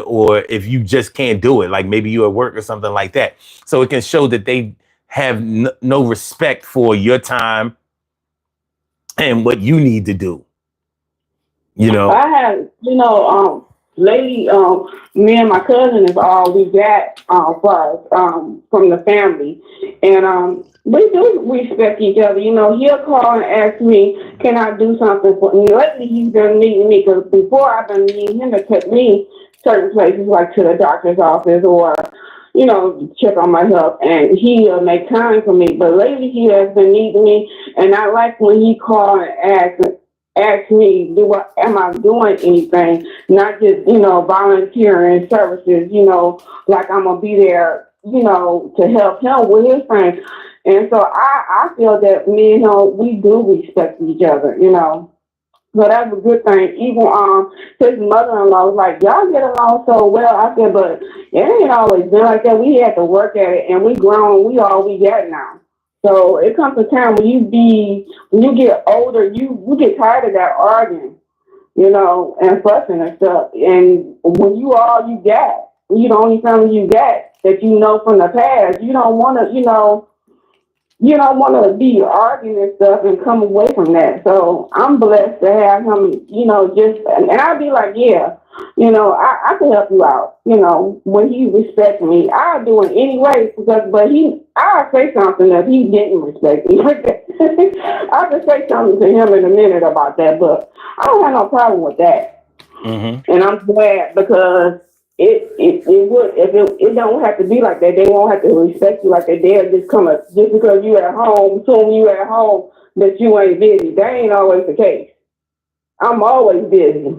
or if you just can't do it. Like, maybe you're at work or something like that. So it can show that they have no respect for your time and what you need to do. You know.
I have, lately, me and my cousin is all we got for us, from the family, and we do respect each other. He'll call and ask me, "Can I do something for you?" Lately, he's been needing me because before I've been needing him to take me certain places, like to the doctor's office or check on my health, and he'll make time for me. But lately, he has been needing me, and I like when he called and ask me, am I doing anything? Not just, volunteering services, like I'm gonna be there, to help him with his friends. And so I feel that me and him, we do respect each other. So that's a good thing. Even his mother-in-law was like, "Y'all get along so well." I said, "But it ain't always been like that. We had to work at it, and we grown. We all we got now." So it comes a time when you get older, you get tired of that arguing, and fussing and stuff. And when you all you got, you the only family you got that you know from the past, you don't want to be arguing and stuff and come away from that. So I'm blessed to have him, and I'll be like, yeah, I can help you out. When he respects me, I'll do it anyway I'll say something if he didn't respect me. I can say something to him in a minute about that, but I don't have no problem with that.
Mm-hmm.
And I'm glad because it would if it don't have to be like that. They won't have to respect you like that. They'll just come up just because you at home, assume you at home that you ain't busy. That ain't always the case. I'm always busy.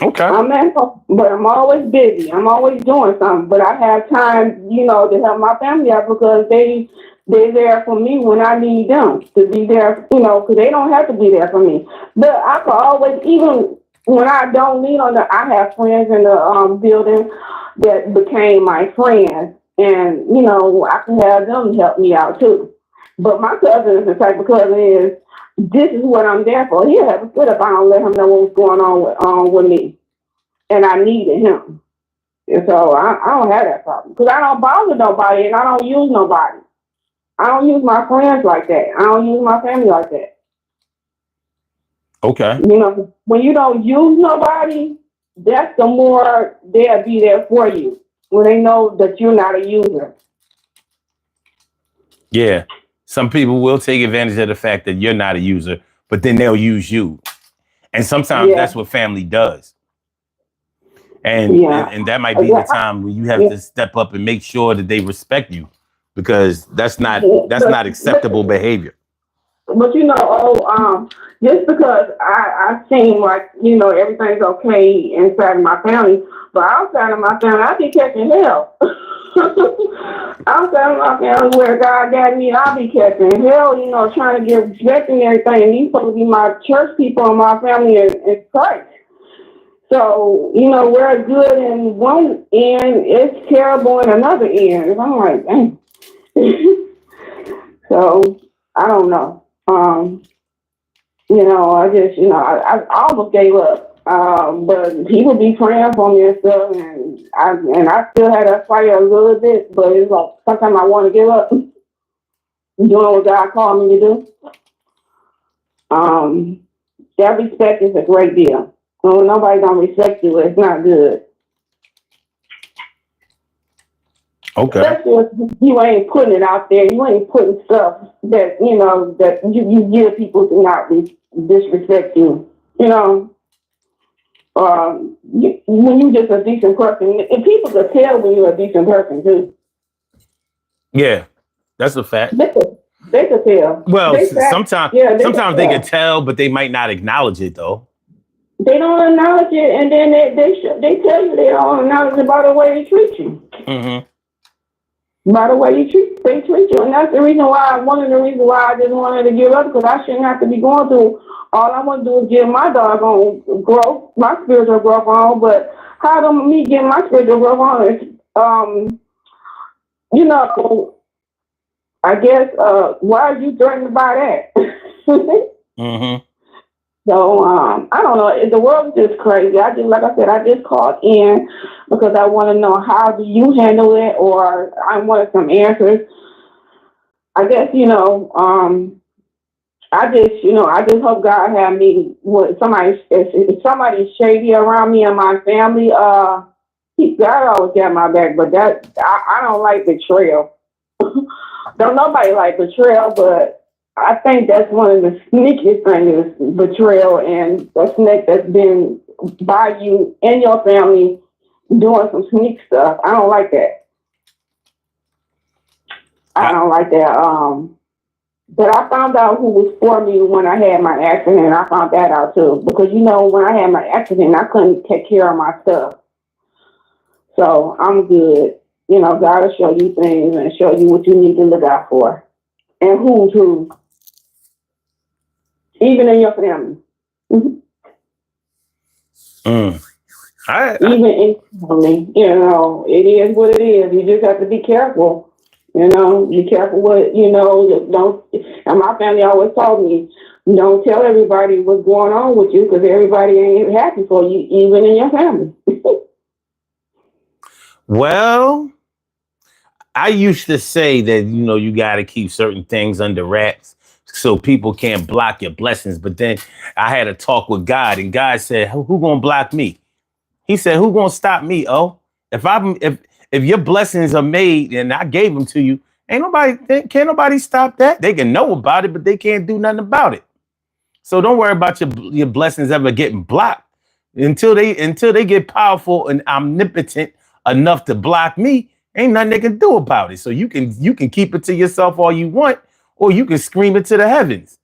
Okay.
I'm at home, but I'm always busy. I'm always doing something. But I have time, to help my family out because they're there for me when I need them to be there, because they don't have to be there for me. But I could always, even when I don't lean on I have friends in the building that became my friends, and I can have them help me out too. But my cousin is the type of cousin is this is what I'm there for. He'll have a fit if I don't let him know what's going on with me, and I needed him. And so I don't have that problem because I don't bother nobody and I don't use nobody. I don't use my friends like that. I don't use my family like that.
Okay.
When you don't use nobody, that's the more they'll be there for you when they know that you're not a user.
Yeah. Some people will take advantage of the fact that you're not a user, but then they'll use you. And sometimes that's what family does. And that might be the time when you have to step up and make sure that they respect you, because that's not acceptable behavior.
But just because I seem like everything's okay inside of my family, but outside of my family, I be catching hell. Outside of my family, where God got me, I'll be catching hell. Trying to get respect and everything. And these supposed to be my church people and my family in Christ. So, we're good in one end, it's terrible in another end. I'm like, dang. So, I don't know. I just, I almost gave up. But people be praying for me and stuff, and I still had that fire a little bit, but it's like sometimes I want to give up doing what God called me to do. That respect is a great deal. When nobody don't respect you, it's not good.
Okay.
Especially if you ain't putting it out there. You ain't putting stuff that, that you give people to not disrespect you. When you just a decent person, and people can tell when you're a decent person too.
Yeah, that's a fact.
They could tell.
Well, sometimes they can tell, but they might not acknowledge it though.
They don't acknowledge it, and then they tell you they don't acknowledge it by the way they treat you. Mm-hmm. By the way they treat you, and that's the reason why. One of the reasons why I just wanted to give up, because I shouldn't have to be going through. All I want to do is give my doggone growth, my spiritual growth on. But how do me get my spiritual growth on? I guess why are you threatened by that? Mm-hmm. So, I don't know. The world is just crazy. Like I said, I just called in because I want to know how do you handle it, or I wanted some answers. I guess, I just hope God have me with if somebody's shady around me and my family, God always got my back, but I don't like betrayal. Don't nobody like betrayal, but I think that's one of the sneakiest things is betrayal, and a snake that's been by you and your family doing some sneak stuff. I don't like that. I don't like that. But I found out who was for me when I had my accident. I found that out too, because when I had my accident, I couldn't take care of my stuff. So I'm good. God will show you things and show you what you need to look out for, and who's who. Even in your family. Mm-hmm. Even in family, it is what it is. You just have to be careful. Be careful what, don't, and my family always told me, don't tell everybody what's going on with you, because everybody ain't happy for you, even in your family.
Well, I used to say that, you got to keep certain things under wraps so people can't block your blessings. But then I had a talk with God, and God said, who gonna block me? He said, who gonna stop me? If your blessings are made and I gave them to you, can't nobody stop that. They can know about it, but they can't do nothing about it. So don't worry about your blessings ever getting blocked until they get powerful and omnipotent enough to block me. Ain't nothing they can do about it. So you can keep it to yourself all you want, or you can scream it to the heavens.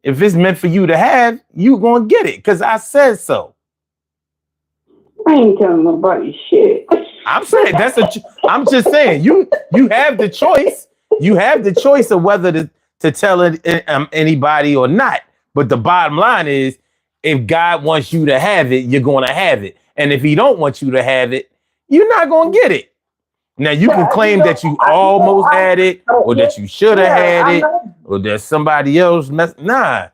If it's meant for you to have, you gonna get it, because I said so.
I ain't telling nobody shit.
I'm saying I'm just saying you have the choice. You have the choice of whether to tell anybody or not. But the bottom line is, if God wants you to have it, you're going to have it. And if he don't want you to have it, you're not going to get it. Now, you can claim that you almost had it, or that you should have had it, or that somebody else Nah.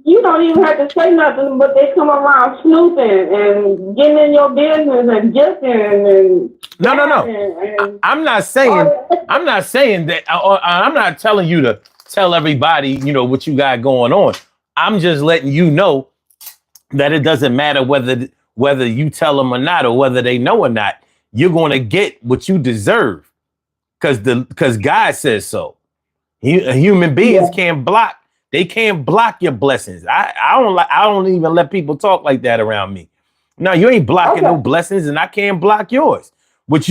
You don't even have to say nothing, but they come around snooping and getting in your business and gifting and
no. I'm not saying that. I'm not telling you to tell everybody, what you got going on. I'm just letting you know that it doesn't matter whether you tell them or not, or whether they know or not. You're going to get what you deserve, because God says so. Human beings can't block. They can't block your blessings. I don't even let people talk like that around me. No, you ain't blocking no blessings, and I can't block yours. What's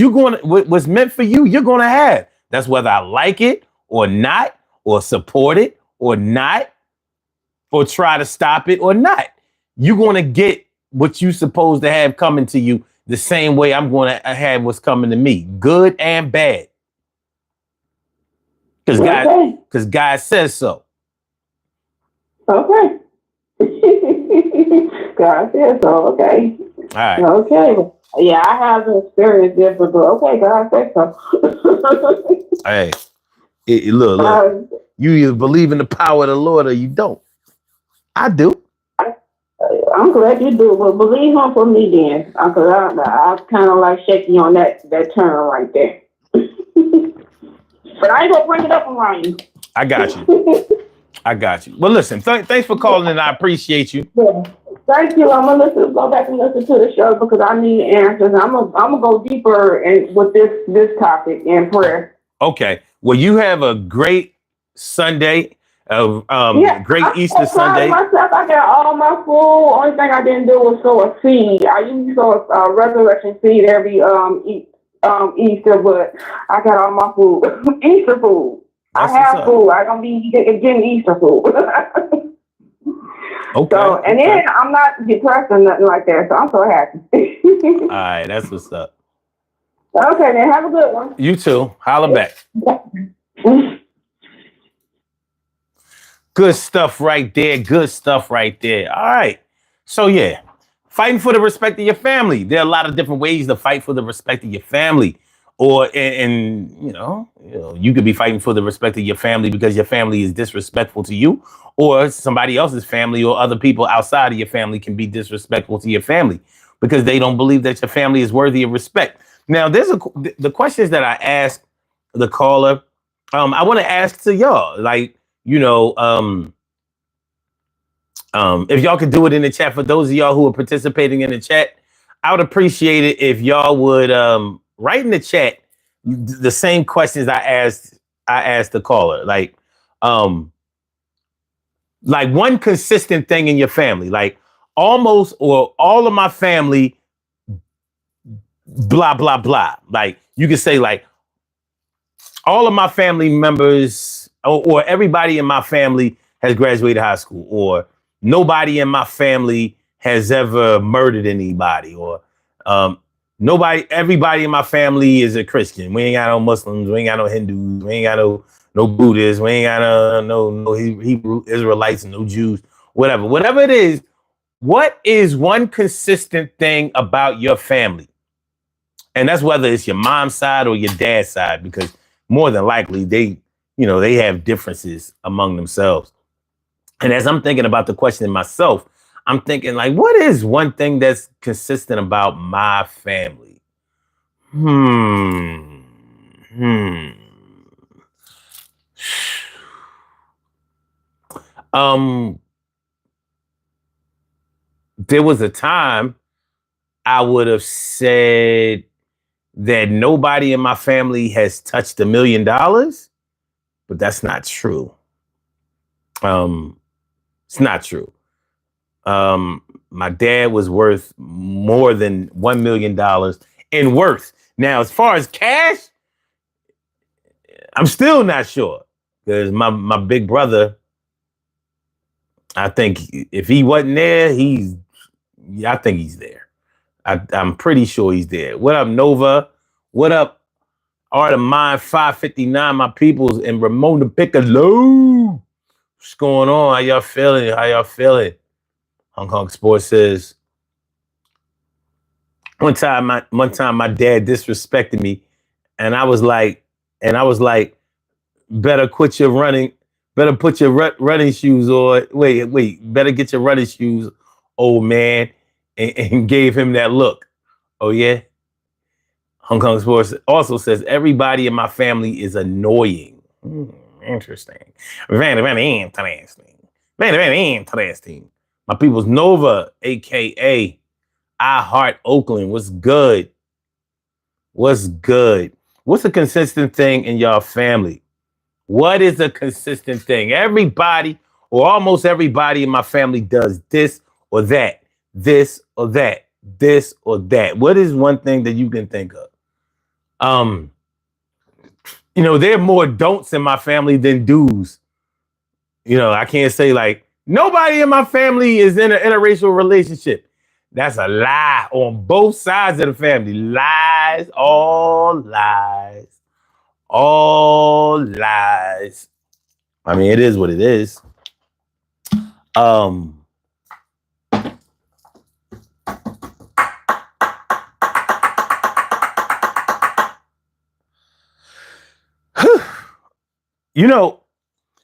meant for you, you're gonna have. That's whether I like it or not, or support it or not, or try to stop it or not. You're gonna get what you supposed to have coming to you the same way I'm gonna have what's coming to me, good and bad. Because God says so.
Okay. God says so. Okay.
All right.
Okay. Yeah, I haven't experienced this, but okay, God says so.
Hey, look. You either believe in the power of the Lord or you don't. I do.
I'm glad you do, but believe him for me then, because I kind of like shaky on that term right there. But I ain't gonna bring it up around you.
I got you. Well, listen, thanks for calling, and I appreciate you.
Yeah. Thank you. I'm gonna go back and listen to the show because I need answers. I'm gonna go deeper with this topic in prayer.
Okay. Well, you have a great Sunday. Great Easter Sunday.
Myself, I got all my food. Only thing I didn't do was sow a seed. I usually sow a resurrection seed every Easter, but I got all my food. Easter food. I have food. I don't be getting Easter food.
Okay.
So, and then I'm not depressed or nothing like that, so I'm so happy.
All right, that's what's up.
Okay, then have a good one.
You too. Holla back. Good stuff right there. All right. So yeah, fighting for the respect of your family. There are a lot of different ways to fight for the respect of your family. Or you could be fighting for the respect of your family because your family is disrespectful to you, or somebody else's family or other people outside of your family can be disrespectful to your family because they don't believe that your family is worthy of respect. Now, the questions that I asked the caller. I want to ask to y'all, if y'all could do it in the chat. For those of y'all who are participating in the chat, I would appreciate it if y'all would write in the chat the same questions I asked the caller. Like one consistent thing in your family, like almost or all of my family, blah, blah, blah. Like you could say like all of my family members or everybody in my family has graduated high school, or nobody in my family has ever murdered anybody, or everybody in my family is a Christian. We ain't got no Muslims. We ain't got no Hindus. We ain't got no Buddhists. We ain't got no Hebrew Israelites and no Jews. Whatever it is. What is one consistent thing about your family? And that's whether it's your mom's side or your dad's side, because more than likely they have differences among themselves. And as I'm thinking about the question myself, I'm thinking like, what is one thing that's consistent about my family? There was a time I would have said that nobody in my family has touched $1 million, but that's not true. It's not true. My dad was worth more than $1 million in worth. Now, as far as cash, I'm still not sure, because my big brother, I think if he wasn't there, I think he's there. I'm pretty sure he's there. What up, Nova? What up, Art of Mine 559, my peoples, and Ramona Piccolo? What's going on? How y'all feeling? How y'all feeling? Hong Kong Sports says, one time my dad disrespected me, and I was like, better quit your running, better put your running shoes on. Wait, better get your running shoes, old man, and gave him that look. Oh yeah. Hong Kong Sports also says everybody in my family is annoying. Interesting. Very interesting. Very interesting. My people's Nova, aka I Heart Oakland. What's good? What's good? What's a consistent thing in your family? What is a consistent thing? Everybody or almost everybody in my family does this or that, this or that, this or that. What is one thing that you can think of? There are more don'ts in my family than do's. I can't say like nobody in my family is in an interracial relationship. That's a lie on both sides of the family. Lies, all lies, all lies. I mean, it is what it is.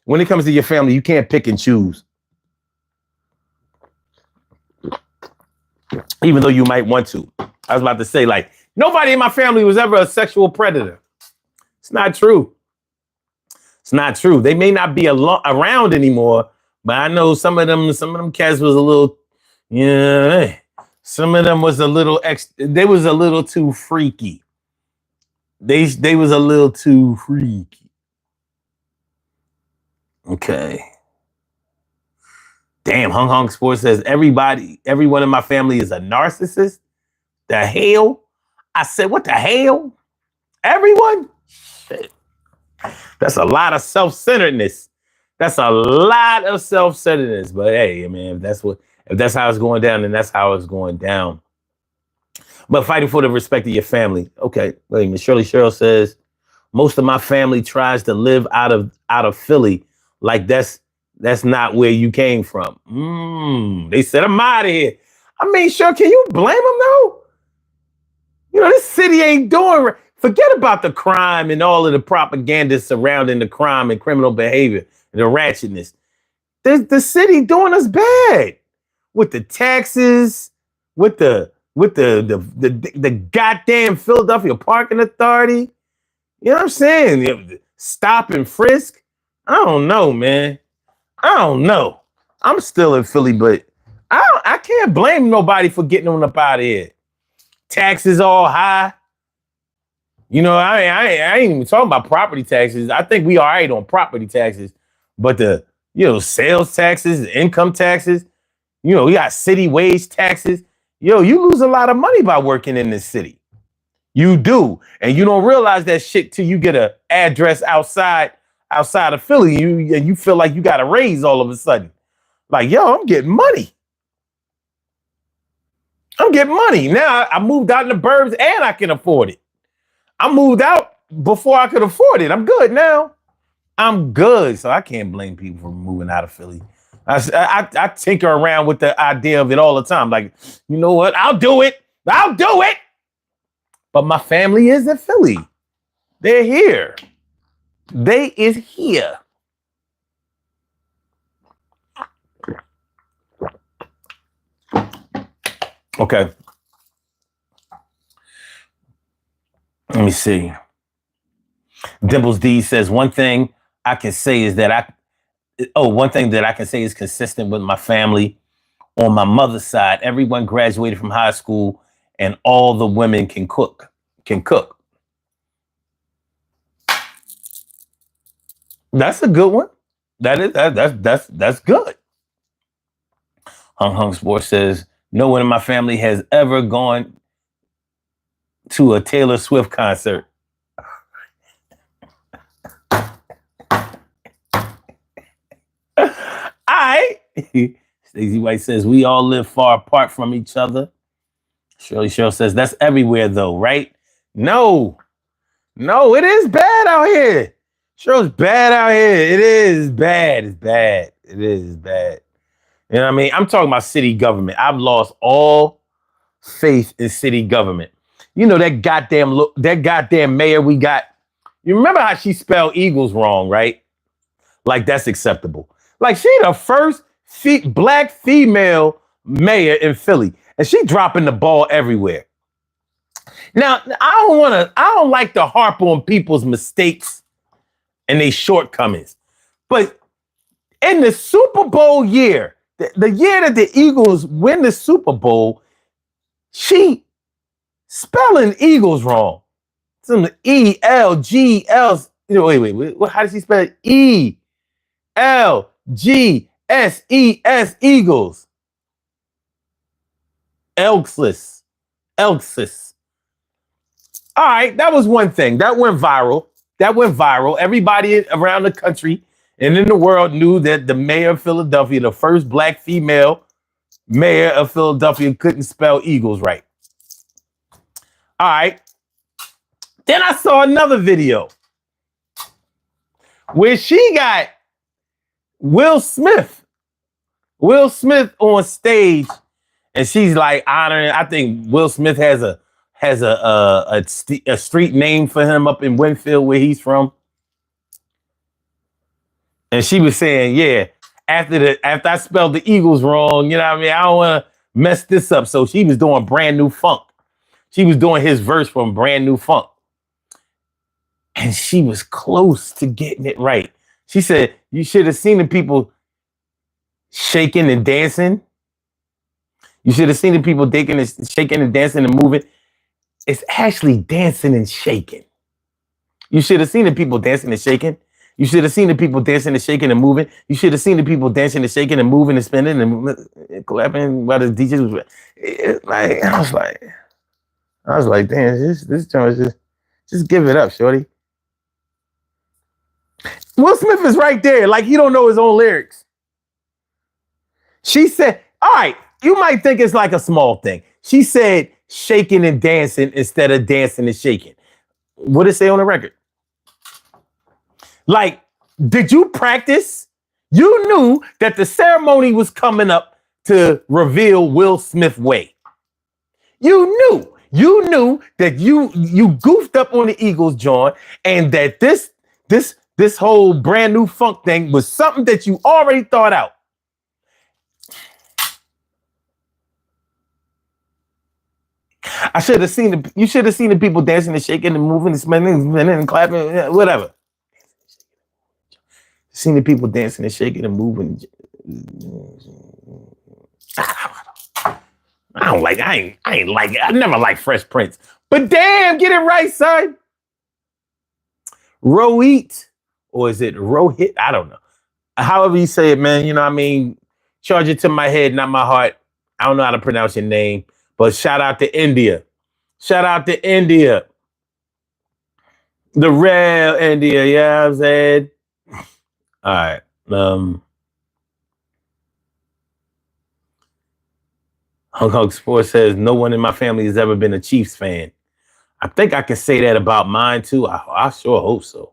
When it comes to your family, you can't pick and choose. Even though you might want to. I was about to say, like, nobody in my family was ever a sexual predator. It's not true. It's not true. They may not be around anymore, but I know some of them cats was a little, some of them was a little they was a little too freaky. They was a little too freaky. Okay. Damn, Hong Kong Sports says everyone in my family is a narcissist. The hell? I said, what the hell? Everyone? Shit. That's a lot of self-centeredness. That's a lot of self-centeredness. But hey, man, if that's how it's going down, then that's how it's going down. But fighting for the respect of your family. Okay, wait a minute. Shirley Cheryl says, most of my family tries to live out of Philly. Like that's not where you came from. They said, I'm out of here. I mean, sure, can you blame them though? This city ain't doing right. Forget about the crime and all of the propaganda surrounding the crime and criminal behavior and the ratchetness. The city doing us bad with the taxes, with the goddamn Philadelphia Parking Authority. You know what I'm saying? Stop and frisk. I don't know, man. I don't know. I'm still in Philly, but I can't blame nobody for getting on up out of here. Taxes all high. I ain't even talking about property taxes. I think we all right on property taxes, but the sales taxes, income taxes. We got city wage taxes. You lose a lot of money by working in this city. You do, and you don't realize that shit till you get an address outside of Philly, you feel like you got a raise all of a sudden. Like, yo, I'm getting money. Now I moved out in the burbs and I can afford it. I moved out before I could afford it. I'm good now. I'm good. So I can't blame people for moving out of Philly. I tinker around with the idea of it all the time. Like, you know what? I'll do it. But my family is in Philly. They're here. They is here. Okay. Let me see. Dimples D says one thing I can say is that one thing that I can say is consistent with my family. On my mother's side, everyone graduated from high school and all the women can cook. That's a good one. That's good. Hung Sports says no one in my family has ever gone to a Taylor Swift concert. Stacey White says we all live far apart from each other. Shirley Cheryl says that's everywhere though, right? No, it is bad out here. Sure, it's bad out here. It is bad. It's bad. It is bad. You know what I mean? I'm talking about city government. I've lost all faith in city government. You know that goddamn mayor we got. You remember how she spelled Eagles wrong, right? Like that's acceptable. Like she the first black female mayor in Philly, and she dropping the ball everywhere. Now I don't like to harp on people's mistakes and their shortcomings, but in the Super Bowl year, the year that the Eagles win the Super Bowl, she spelling Eagles wrong. Some E-L-G-L. Wait. How does she spell it? E-L-G-S-E-S, Eagles. Elksis. All right, that was one thing. That went viral. Everybody around the country and in the world knew that the mayor of Philadelphia, the first black female mayor of Philadelphia, couldn't spell Eagles right. All right. Then I saw another video where she got Will Smith on stage, and she's like honoring. I think Will Smith has a street name for him up in Winfield where he's from. And she was saying, yeah, after I spelled the Eagles wrong, you know what I mean? I don't want to mess this up. So she was doing Brand New Funk. She was doing his verse from Brand New Funk. And she was close to getting it right. She said, you should have seen the people shaking and dancing. You should have seen the people shaking and dancing and moving. It's actually dancing and shaking. You should have seen the people dancing and shaking. You should have seen the people dancing and shaking and moving. You should have seen the people dancing and shaking and moving and spinning and clapping while the DJs was like. I was like, damn, this joint just give it up, shorty. Will Smith is right there, like he don't know his own lyrics. She said, all right, you might think it's like a small thing. She said shaking and dancing instead of dancing and shaking. What did it say on the record? Like, did you practice? You knew that the ceremony was coming up to reveal Will Smith Way. You knew that you goofed up on the Eagles, John, and that this whole Brand New Funk thing was something that you already thought out. You should have seen the people dancing and shaking and moving and spinning and clapping, whatever. Seen the people dancing and shaking and moving. I ain't like it. I never liked Fresh Prince. But damn, get it right, son. Rohit, or is it Rohit? I don't know. However you say it, man, you know what I mean? Charge it to my head, not my heart. I don't know how to pronounce your name, but shout out to India. Shout out to India. The real India, yeah, I'm saying. All right. Hong Kong Sports says, no one in my family has ever been a Chiefs fan. I think I can say that about mine too. I sure hope so.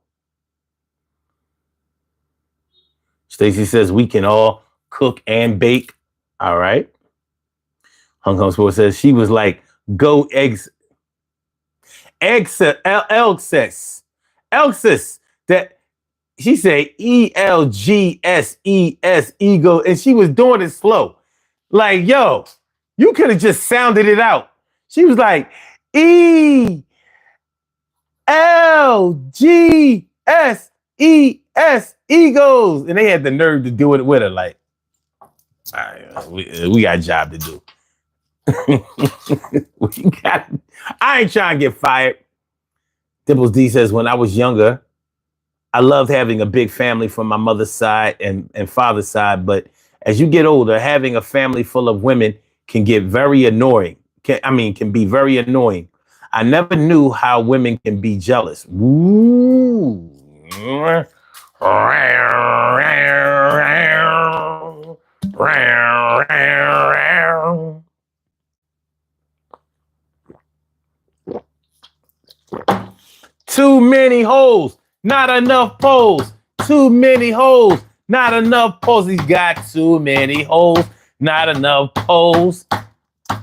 Stacy says, we can all cook and bake. All right. Hong Kong Sports says, she was like, go eggs. Elxis. That she said E-L-G-S-E-S, ego, and she was doing it slow. Like, yo, you could have just sounded it out. She was like, E-L-G-S-E-S, egos. And they had the nerve to do it with her. Like, all right, we got a job to do. I ain't trying to get fired. Dimples D says, when I was younger, I loved having a big family from my mother's side and father's side. But as you get older, having a family full of women can get very annoying. Can be very annoying. I never knew how women can be jealous. Ooh. Too many holes. not enough poles, too many holes, not enough poles. He's got too many holes, not enough poles.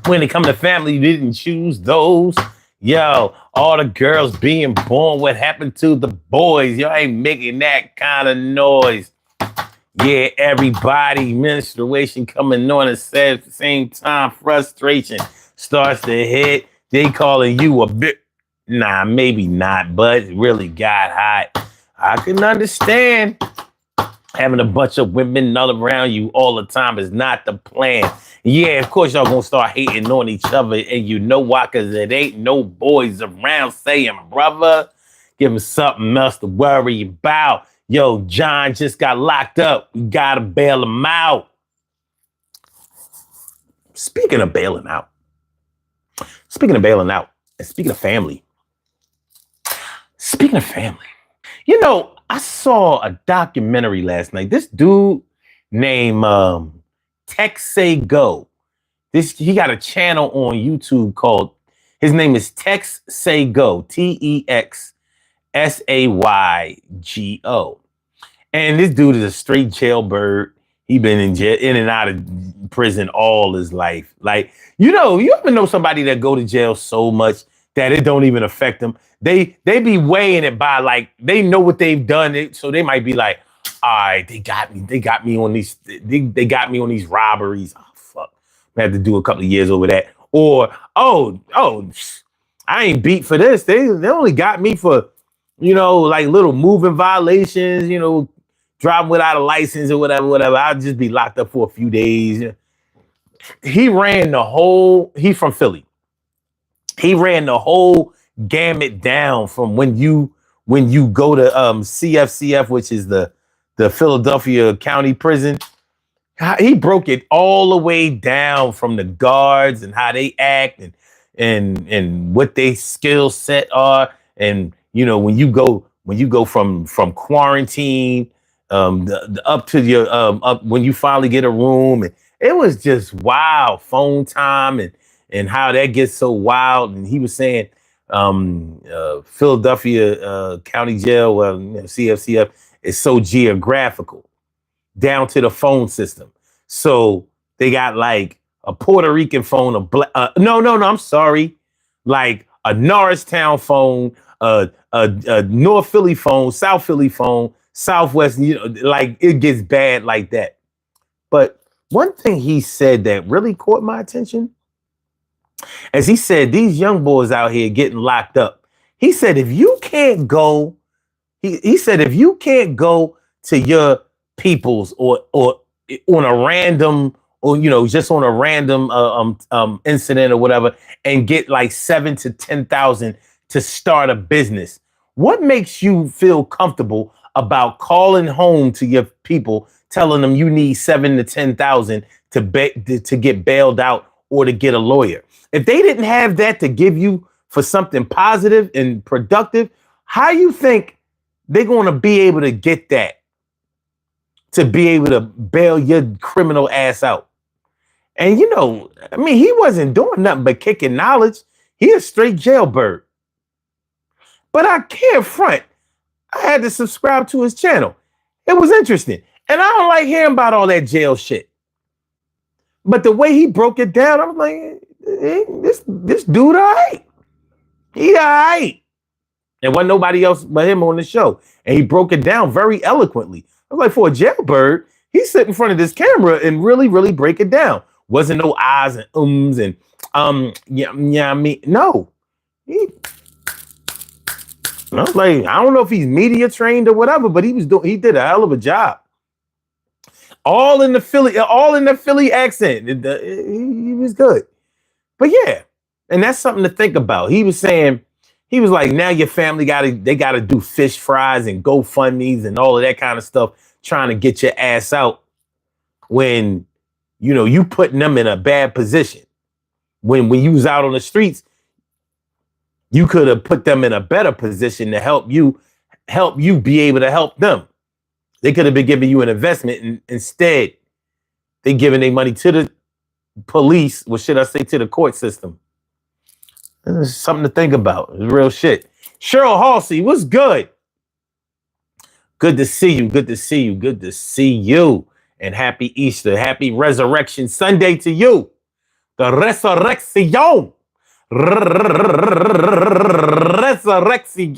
When it come to family, you didn't choose those. Yo, all the girls being born, what happened to the boys? Y'all ain't making that kind of noise. Yeah, everybody, menstruation coming on at the same time, frustration starts to hit. They calling you a bit, nah, maybe not, but it really got hot. I can understand having a bunch of women all around you all the time is not the plan. Yeah, of course y'all gonna start hating on each other, and you know why? Because it ain't no boys around saying, brother, give him something else to worry about. Yo, John just got locked up. We gotta bail him out. Speaking of bailing out, and speaking of family, you know, I saw a documentary last night. This dude named Tex Say Go. He got a channel on YouTube called, his name is Tex Say Go, TEXSAYGO. And this dude is a straight jailbird. He been in jail, in and out of prison all his life. Like, you know, you ever know somebody that go to jail so much that it don't even affect them? They be weighing it by, like, they know what they've done, so they might be like, all right, they got me on these, they got me on these robberies. Oh fuck, I had to do a couple of years over that. Or oh, I ain't beat for this. They only got me for, you know, like little moving violations, you know, driving without a license or whatever. I'll just be locked up for a few days. He's from Philly. He ran the whole gamut down from when you go to CFCF, which is the Philadelphia County Prison. He broke it all the way down from the guards and how they act and what their skill set are. And, you know, when you go from quarantine up to your up when you finally get a room, and it was just wild. Phone time and how that gets so wild. And he was saying Philadelphia County Jail, well, you know, CFCF is so geographical down to the phone system. So they got like a Puerto Rican phone, I'm sorry, like a Norristown phone, a North Philly phone, South Philly phone, Southwest, you know, like it gets bad like that. But one thing he said that really caught my attention, as he said, these young boys out here getting locked up. He said, if you can't go, he said, if you can't go to your peoples or on a random, or, you know, just on a random incident or whatever, and get like 7,000 to 10,000 to start a business, what makes you feel comfortable about calling home to your people, telling them you need 7,000 to 10,000 to get bailed out or to get a lawyer? If they didn't have that to give you for something positive and productive, how you think they're going to be able to get that to be able to bail your criminal ass out? And, you know, I mean, he wasn't doing nothing but kicking knowledge. He a straight jailbird. But I can't front. I had to subscribe to his channel. It was interesting. And I don't like hearing about all that jail shit. But the way he broke it down, I was like, this dude all right. He all right. There wasn't nobody else but him on the show. And he broke it down very eloquently. I was like, for a jailbird, he sit in front of this camera and really, really break it down. Wasn't no ahs and ums and I mean, no. I was like, I don't know if he's media trained or whatever, but he did a hell of a job. All in the Philly accent. He was good. But yeah, and that's something to think about. He was saying, he was like, now your family gotta do fish fries and GoFundMes and all of that kind of stuff, trying to get your ass out when, you know, you putting them in a bad position. When you was out on the streets, you could have put them in a better position to help you be able to help them. They could have been giving you an investment, and instead they giving their money to the police, or should I say to the court system. It's something to think about. It's real shit. Cheryl Halsey, what's good? Good to see you. Good to see you. Good to see you. And happy Easter. Happy Resurrection Sunday to you. The Resurrection. Resurrection.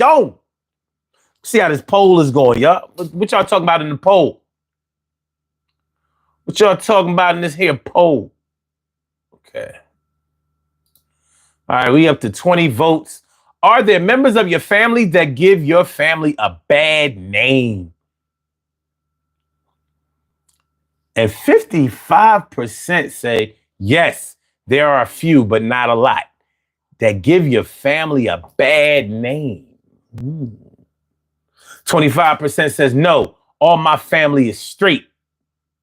See how this poll is going, y'all. What y'all talking about in the poll? What y'all talking about in this here poll? Okay. All right, we up to 20 votes. Are there members of your family that give your family a bad name? And 55% say, yes, there are a few, but not a lot, that give your family a bad name. 25% says, no, all my family is straight.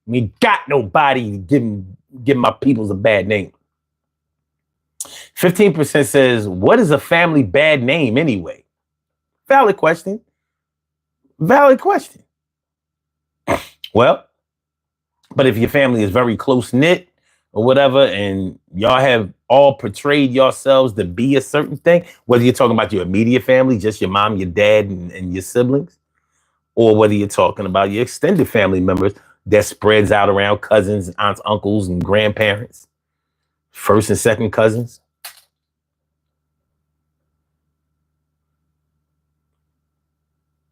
We got nobody to give my peoples a bad name. 15% says, what is a family bad name anyway? Valid question. Valid question. Well, but if your family is very close-knit or whatever, and y'all have all portrayed yourselves to be a certain thing, whether you're talking about your immediate family, just your mom, your dad, and your siblings, or whether you're talking about your extended family members that spreads out around cousins, aunts, uncles, and grandparents, first and second cousins.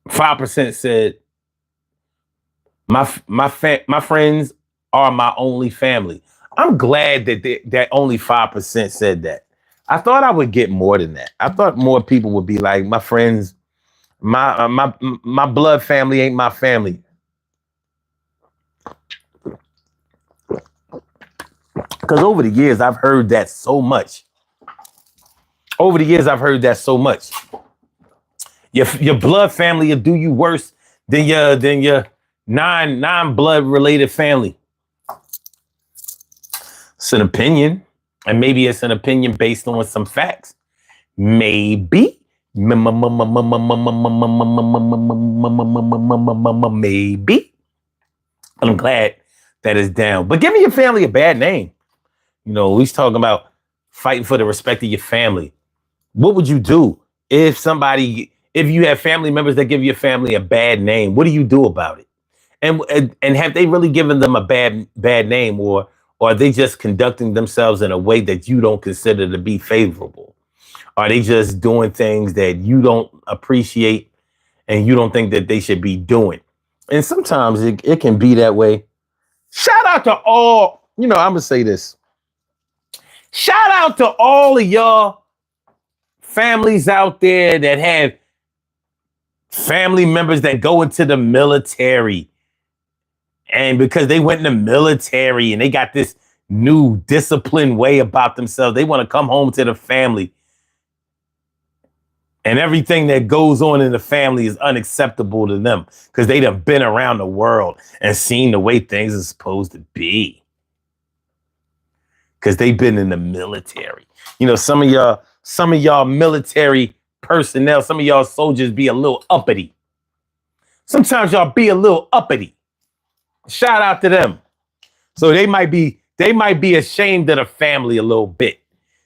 %5 said, my friends are my only family. I'm glad that only 5% said that. I thought I would get more than that. I thought more people would be like, my friends, my blood family ain't my family. Because over the years, I've heard that so much. Your blood family will do you worse than your non-blood related family. It's an opinion, and maybe it's an opinion based on some facts. Maybe. Maybe. And I'm glad that it's down. But giving your family a bad name. You know, he's talking about fighting for the respect of your family. What would you do if you have family members that give your family a bad name? What do you do about it? And have they really given them a bad name, or are they just conducting themselves in a way that you don't consider to be favorable? Are they just doing things that you don't appreciate and you don't think that they should be doing? And sometimes it can be that way. Shout out to all, I'm going to say this. Shout out to all of y'all families out there that have family members that go into the military. And because they went in the military and they got this new disciplined way about themselves, they want to come home to the family. And everything that goes on in the family is unacceptable to them because they done been around the world and seen the way things are supposed to be. Because they've been in the military. Some of y'all military personnel, some of y'all soldiers be a little uppity. Sometimes y'all be a little uppity. Shout out to them. So they might be ashamed of the family a little bit.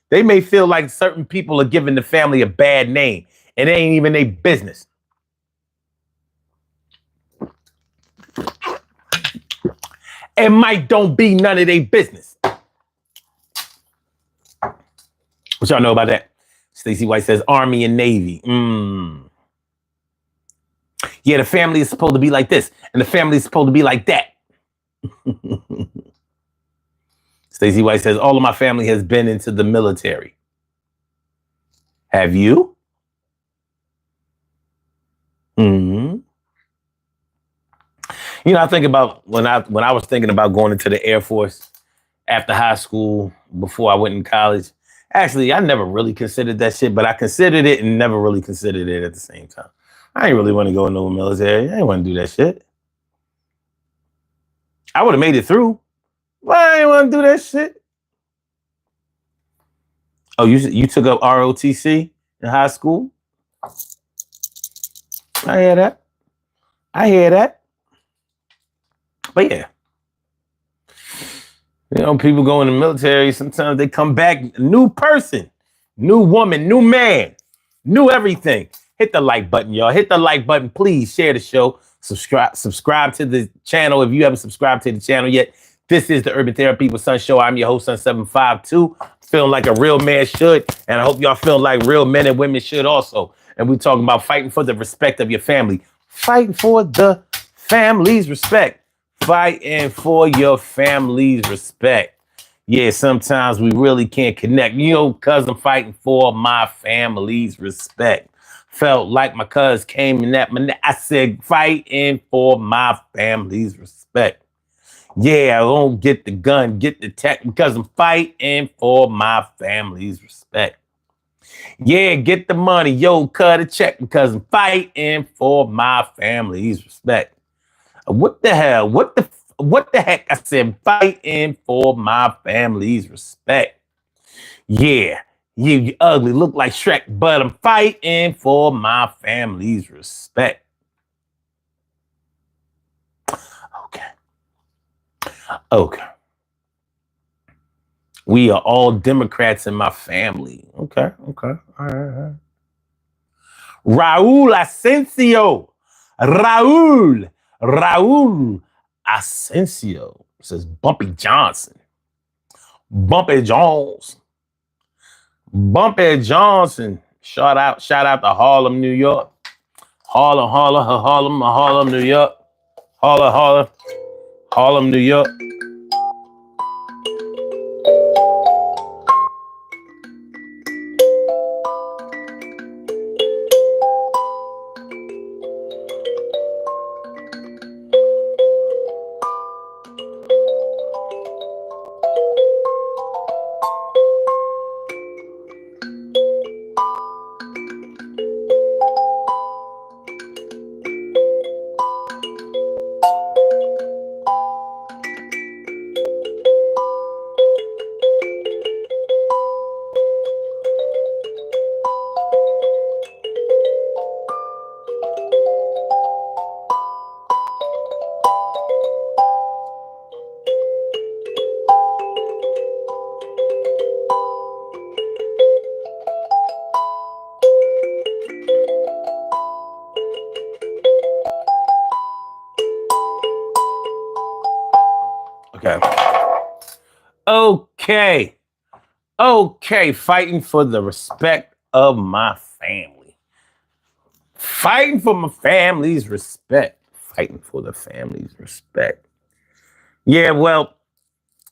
They may feel like certain people are giving the family a bad name, and it ain't even their business. It might don't be none of their business. What y'all know about that? Stacey White says Army and Navy. Yeah, the family is supposed to be like this, and the family is supposed to be like that. Stacey White says, all of my family has been into the military. Have you? I think about when I was thinking about going into the Air Force after high school, before I went in college. Actually, I never really considered that shit, but I considered it and never really considered it at the same time. I ain't really want to go into the military. I ain't want to do that shit. I would have made it through. But I ain't want to do that shit. Oh, you took up ROTC in high school? I hear that. But yeah. People go in the military, sometimes they come back new person, new woman, new man, new everything. Hit the like button, y'all. Hit the like button. Please share the show. Subscribe to the channel if you haven't subscribed to the channel yet. This is the Urban Therapy with Sun Show. I'm your host, Sun752. Feeling like a real man should, and I hope y'all feel like real men and women should also. And we're talking about fighting for the respect of your family. Fighting for the family's respect. Fighting for your family's respect. Yeah, sometimes we really can't connect. You know, cuz I'm fighting for my family's respect. Felt like my cuz came in that. I said, fighting for my family's respect. Yeah, I don't get the gun, get the tech, because I'm fighting for my family's respect. Yeah, get the money, yo, cut a check, because I'm fighting for my family's respect. What the hell? What the heck? I said, fighting for my family's respect. Yeah, you ugly, look like Shrek, but I'm fighting for my family's respect. Okay. We are all Democrats in my family. Okay. All right. Raul Asensio. Raul Asensio says Bumpy Johnson. Bumpy Johnson. Shout out to Harlem, New York. Harlem, New York. Harlem, New York. Okay, fighting for the respect of my family. Fighting for my family's respect. Fighting for the family's respect. Yeah, well,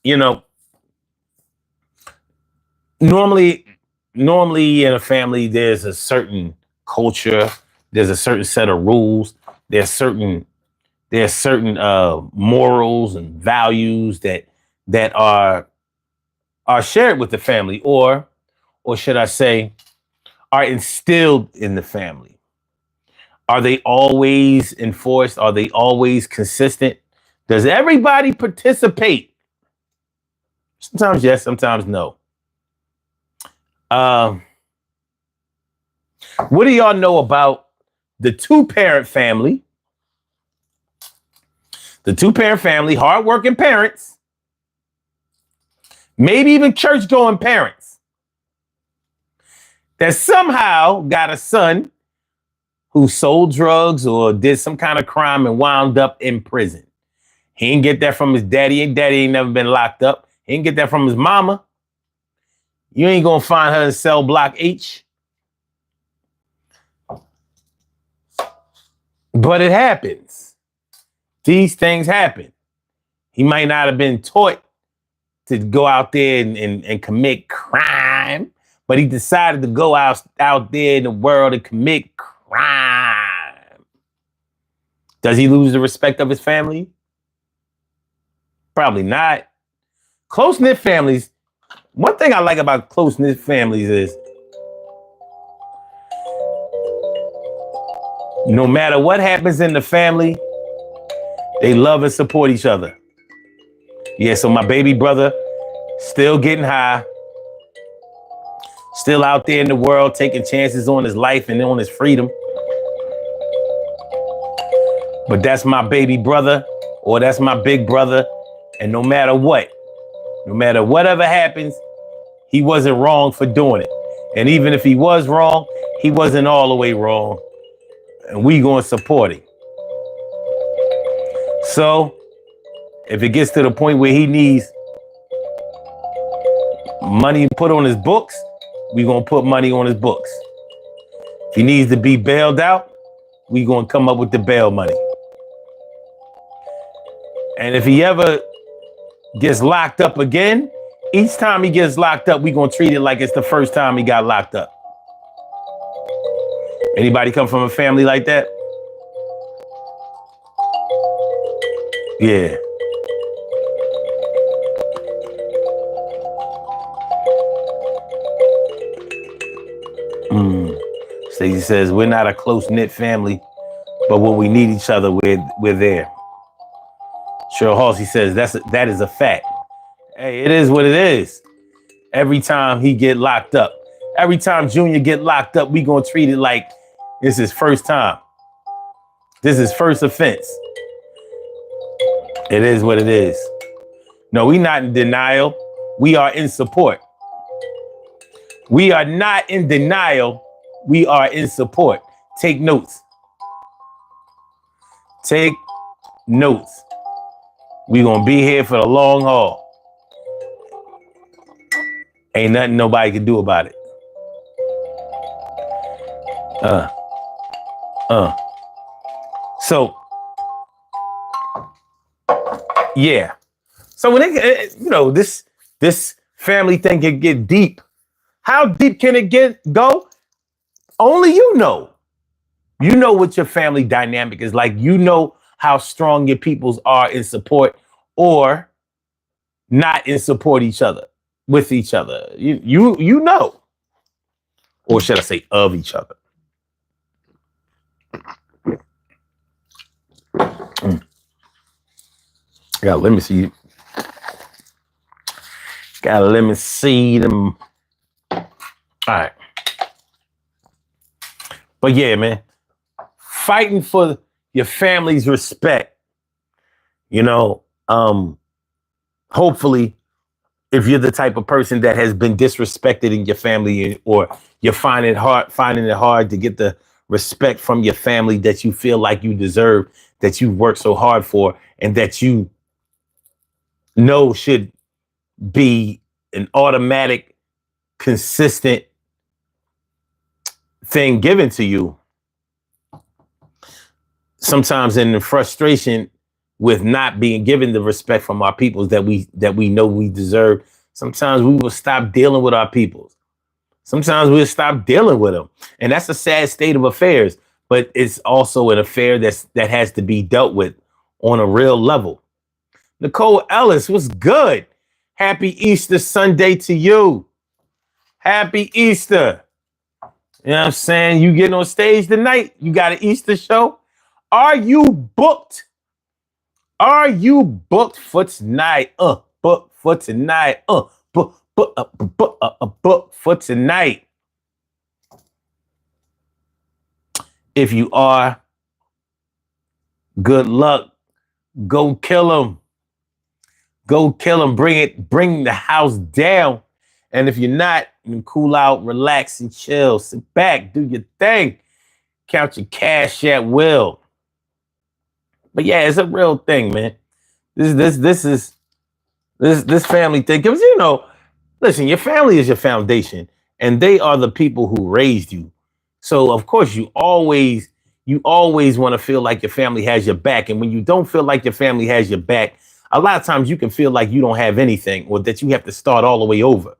you know, normally in a family, there's a certain culture, there's a certain set of rules, there's certain morals and values that are shared with the family, or should I say, are instilled in the family. Are they always enforced? Are they always consistent? Does everybody participate? Sometimes yes, sometimes no. What do y'all know about the two-parent family? The two-parent family, hardworking parents, maybe even church-going parents, that somehow got a son who sold drugs or did some kind of crime and wound up in prison. He didn't get that from his daddy. And daddy ain't never been locked up. He didn't get that from his mama. You ain't gonna find her in cell block H. But it happens. These things happen. He might not have been taught to go out there and commit crime, but he decided to go out there in the world and commit crime. Does he lose the respect of his family? Probably not. Close-knit families, one thing I like about close-knit families is no matter what happens in the family, they love and support each other. Yeah, so my baby brother still getting high, still out there in the world taking chances on his life and on his freedom. But that's my baby brother, or that's my big brother, and no matter whatever happens, he wasn't wrong for doing it. And even if he was wrong, he wasn't all the way wrong. And we gonna support him. So if it gets to the point where he needs money put on his books, we gonna put money on his books. If he needs to be bailed out, we gonna come up with the bail money. And if he ever gets locked up again, each time he gets locked up, we gonna treat it like it's the first time he got locked up. Anybody come from a family like that? Yeah. Stacey says, we're not a close-knit family, but when we need each other, we're there. Cheryl Halsey says, that is a fact. Hey, it is what it is. Every time he get locked up, every time Junior get locked up, we gonna treat it like this is first time. This is first offense. It is what it is. No, we not in denial. We are in support. We are not in denial. We are in support. Take notes. Take notes. We gonna be here for the long haul. Ain't nothing nobody can do about it. So, yeah. So when this family thing can get deep. How deep can it go? Only you know. You know what your family dynamic is like. You know how strong your peoples are in support or not in support with each other. You know. Or should I say of each other? Let me see. Let me see them. All right. But yeah, man, fighting for your family's respect, hopefully if you're the type of person that has been disrespected in your family or you're finding it hard to get the respect from your family that you feel like you deserve, that you work so hard for, and that you know should be an automatic, consistent thing given to you. Sometimes in the frustration with not being given the respect from our peoples that we know we deserve, sometimes we will stop dealing with our peoples. Sometimes we'll stop dealing with them. And that's a sad state of affairs, but it's also an affair that has to be dealt with on a real level. Nicole Ellis, what's good? Happy Easter Sunday to you. Happy Easter. You know what I'm saying? You getting on stage tonight? You got an Easter show? Are you booked? Are you booked for tonight? Booked for tonight. Booked for tonight. If you are, good luck. Go kill him. Go kill him. Bring the house down. And if you're not, you can cool out, relax, and chill. Sit back, do your thing. Count your cash at will. But yeah, it's a real thing, man. This family thing. Because listen, your family is your foundation, and they are the people who raised you. So of course you always want to feel like your family has your back. And when you don't feel like your family has your back, a lot of times you can feel like you don't have anything or that you have to start all the way over.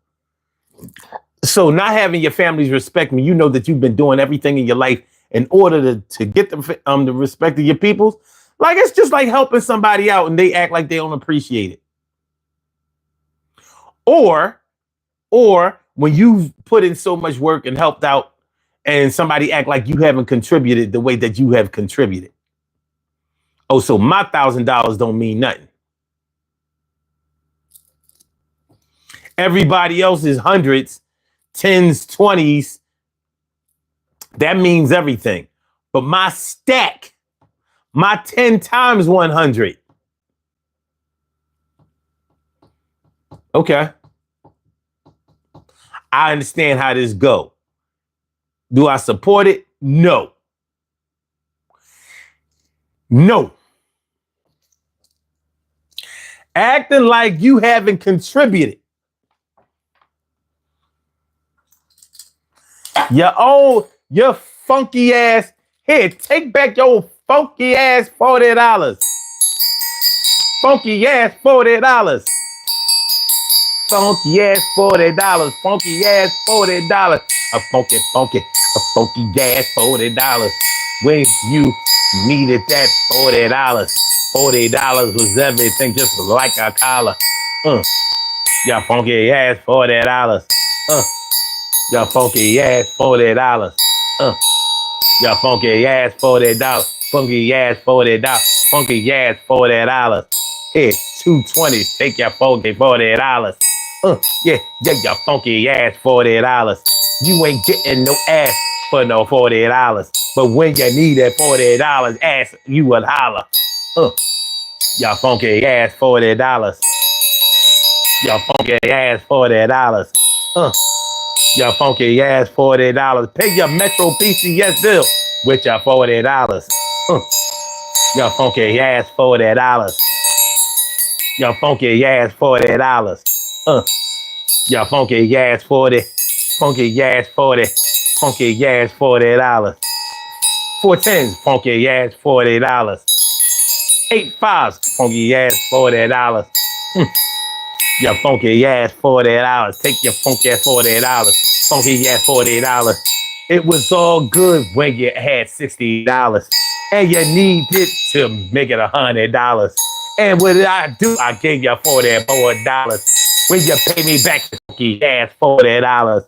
So not having your family's respect when you know that you've been doing everything in your life in order to get the respect of your peoples, like it's just like helping somebody out and they act like they don't appreciate it. Or when you've put in so much work and helped out and somebody act like you haven't contributed the way that you have contributed. Oh, so my $1,000 don't mean nothing. Everybody else is hundreds, tens, 20s. That means everything. But my stack, my 10 times 100. Okay. I understand how this go. Do I support it? No. No. Acting like you haven't contributed. Your funky ass. Here, take back your funky ass $40. Funky ass $40. Funky ass $40. Funky ass $40. A funky ass $40. When you needed that $40. $40 was everything, just like a collar. Your funky ass $40. Your funky ass $40. Your funky ass $40. Funky ass $40. Funky ass $40. Here, 220s. Take your funky $40. Yeah, your funky ass $40. You ain't getting no ass for no $40. But when you need that $40, ass, you would holler. Your funky ass $40. Your funky ass $40. Your funky ass $40. Pay your Metro PCS bill with your $40. Your funky ass $40. Your funky ass $40. Your funky ass 40. Funky ass 40. Funky ass $40. 4 tens, funky ass $40. 8 fives, funky ass $40. Your funky ass $40. Take your funky ass $40. Funky ass $40. It was all good when you had $60. And you needed to make it $100. And what did I do? I gave you $44. When you pay me back your funky ass $40.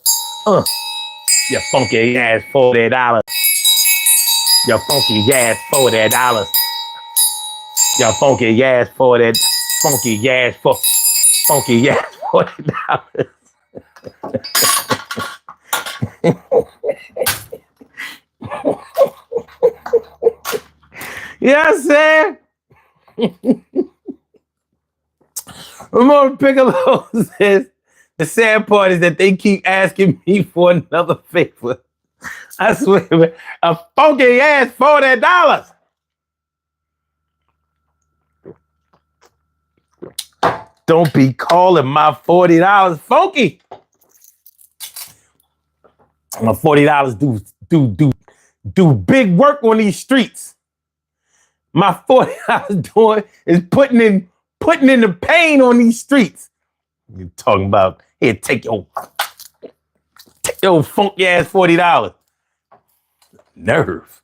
Your funky ass $40. Your funky ass $40. Your funky ass $40. Funky ass funky ass $40. You know what I'm saying? Ramon Piccolo says, the sad part is that they keep asking me for another favor. I swear, man, a funky ass $40. Don't be calling my $40 funky. My $40 do big work on these streets. My $40 doing is putting in the pain on these streets. You talking about here? Take your funky ass $40. Nerve,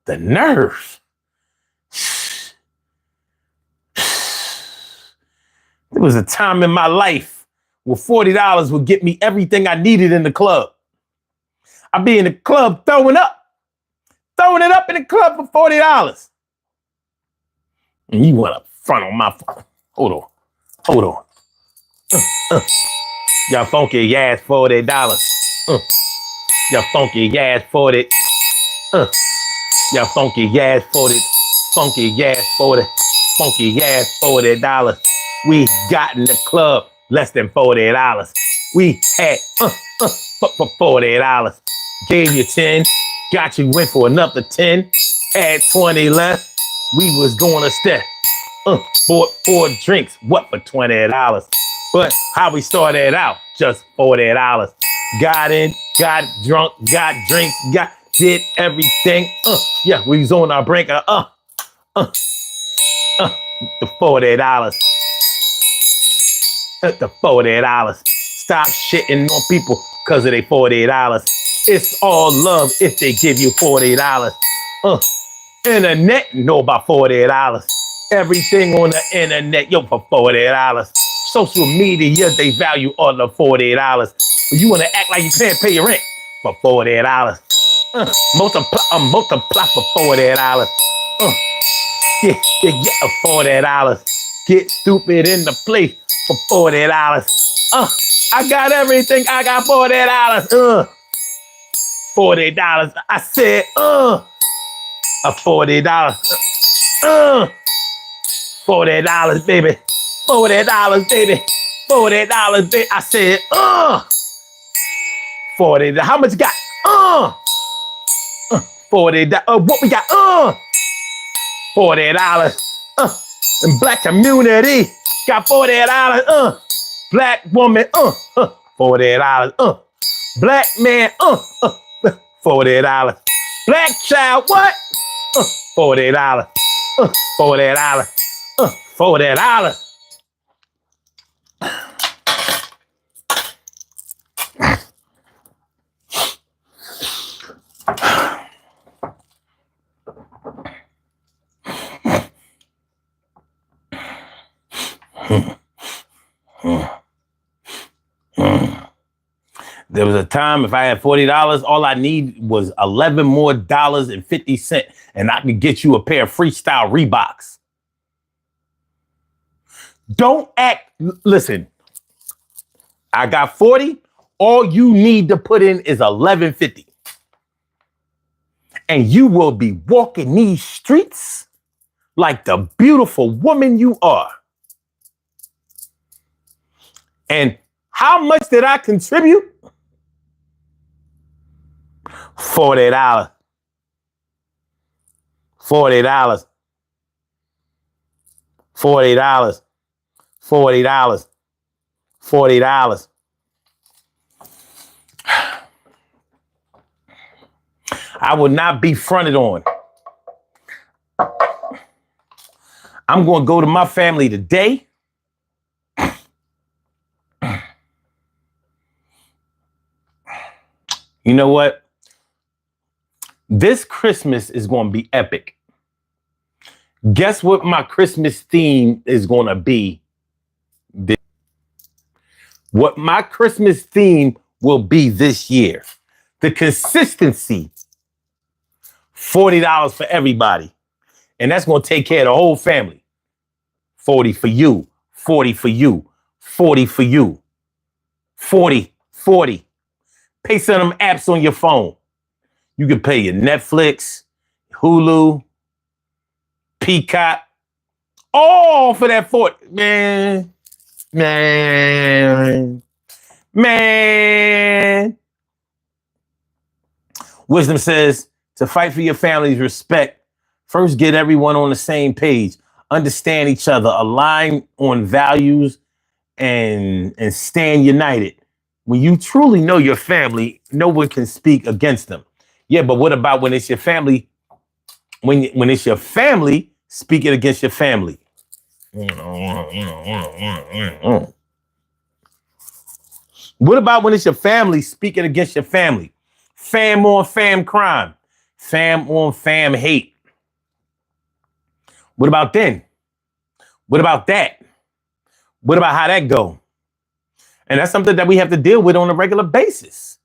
the nerve. There was a time in my life where $40 would get me everything I needed in the club. I'd be in the club throwing it up in the club for $40. And you want to front on my phone. Hold on. Your funky ass $40. Your funky ass 40. Your funky ass 40. Funky ass 40. Funky ass $40. We got in the club less than $40. We had for $40. Gave you 10. Got you went for another 10. Had 20 left. We was going to step. Bought 4 drinks. What for $20? But how we started out, just $40. Got in, got drunk, got drinks, did everything. Yeah, we was on our breaker. The $40. The $40. Stop shitting on people because of their $40. It's all love if they give you $40. Internet know about $40. Everything on the internet, yo, for $40. Social media, they value all the $40. You want to act like you can't pay your rent for $40. Multiply for $40. Yeah, $40. Get stupid in the place for $40. I got everything. I got $40. $40. I said, a $40. $40, baby. $40, baby. $40, baby. I said, $40. How much you got? $40. What we got? $40. And black community got $40. Black woman, $40. Black man, $40. Black child, what? $40. $40. $40. There was a time if I had $40, all I need was $11 more and 50 cents, and I could get you a pair of freestyle Reeboks. Don't act. Listen, I got 40. All you need to put in is $11.50, and you will be walking these streets like the beautiful woman you are. And how much did I contribute? $40. $40. $40. $40. $40. I will not be fronted on. I'm going to go to my family today. You know what? This Christmas is going to be epic. Guess what my Christmas theme is going to be? What my Christmas theme will be this year. The consistency. $40 for everybody. And that's going to take care of the whole family. 40 for you. 40 for you. 40 for you. 40. 40. Pay some of them apps on your phone. You can pay your Netflix, Hulu, Peacock, all for that 40. Man. Wisdom says to fight for your family's respect, first get everyone on the same page, understand each other, align on values, and stand united. When you truly know your family, no one can speak against them. Yeah, but what about when it's your family? When it's your family speaking against your family? What about when it's your family speaking against your family? Fam on fam crime. Fam on fam hate. What about then? What about that? What about how that go? And that's something that we have to deal with on a regular basis.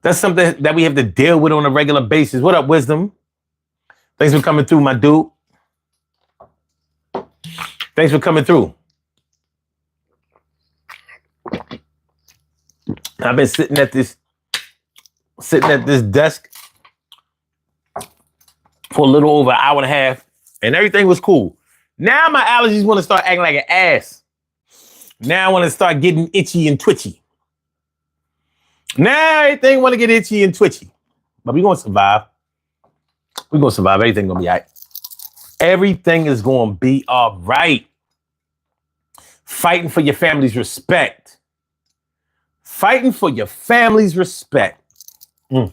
That's something that we have to deal with on a regular basis. What up, Wisdom? Thanks for coming through, my dude. Thanks for coming through. I've been sitting at this desk for a little over an hour and a half, and everything was cool. Now my allergies want to start acting like an ass. Now I want to start getting itchy and twitchy. Now everything want to get itchy and twitchy. But we're going to survive. We're going to survive. Everything going to be all right. Everything is going to be all right. Fighting for your family's respect. Fighting for your family's respect. You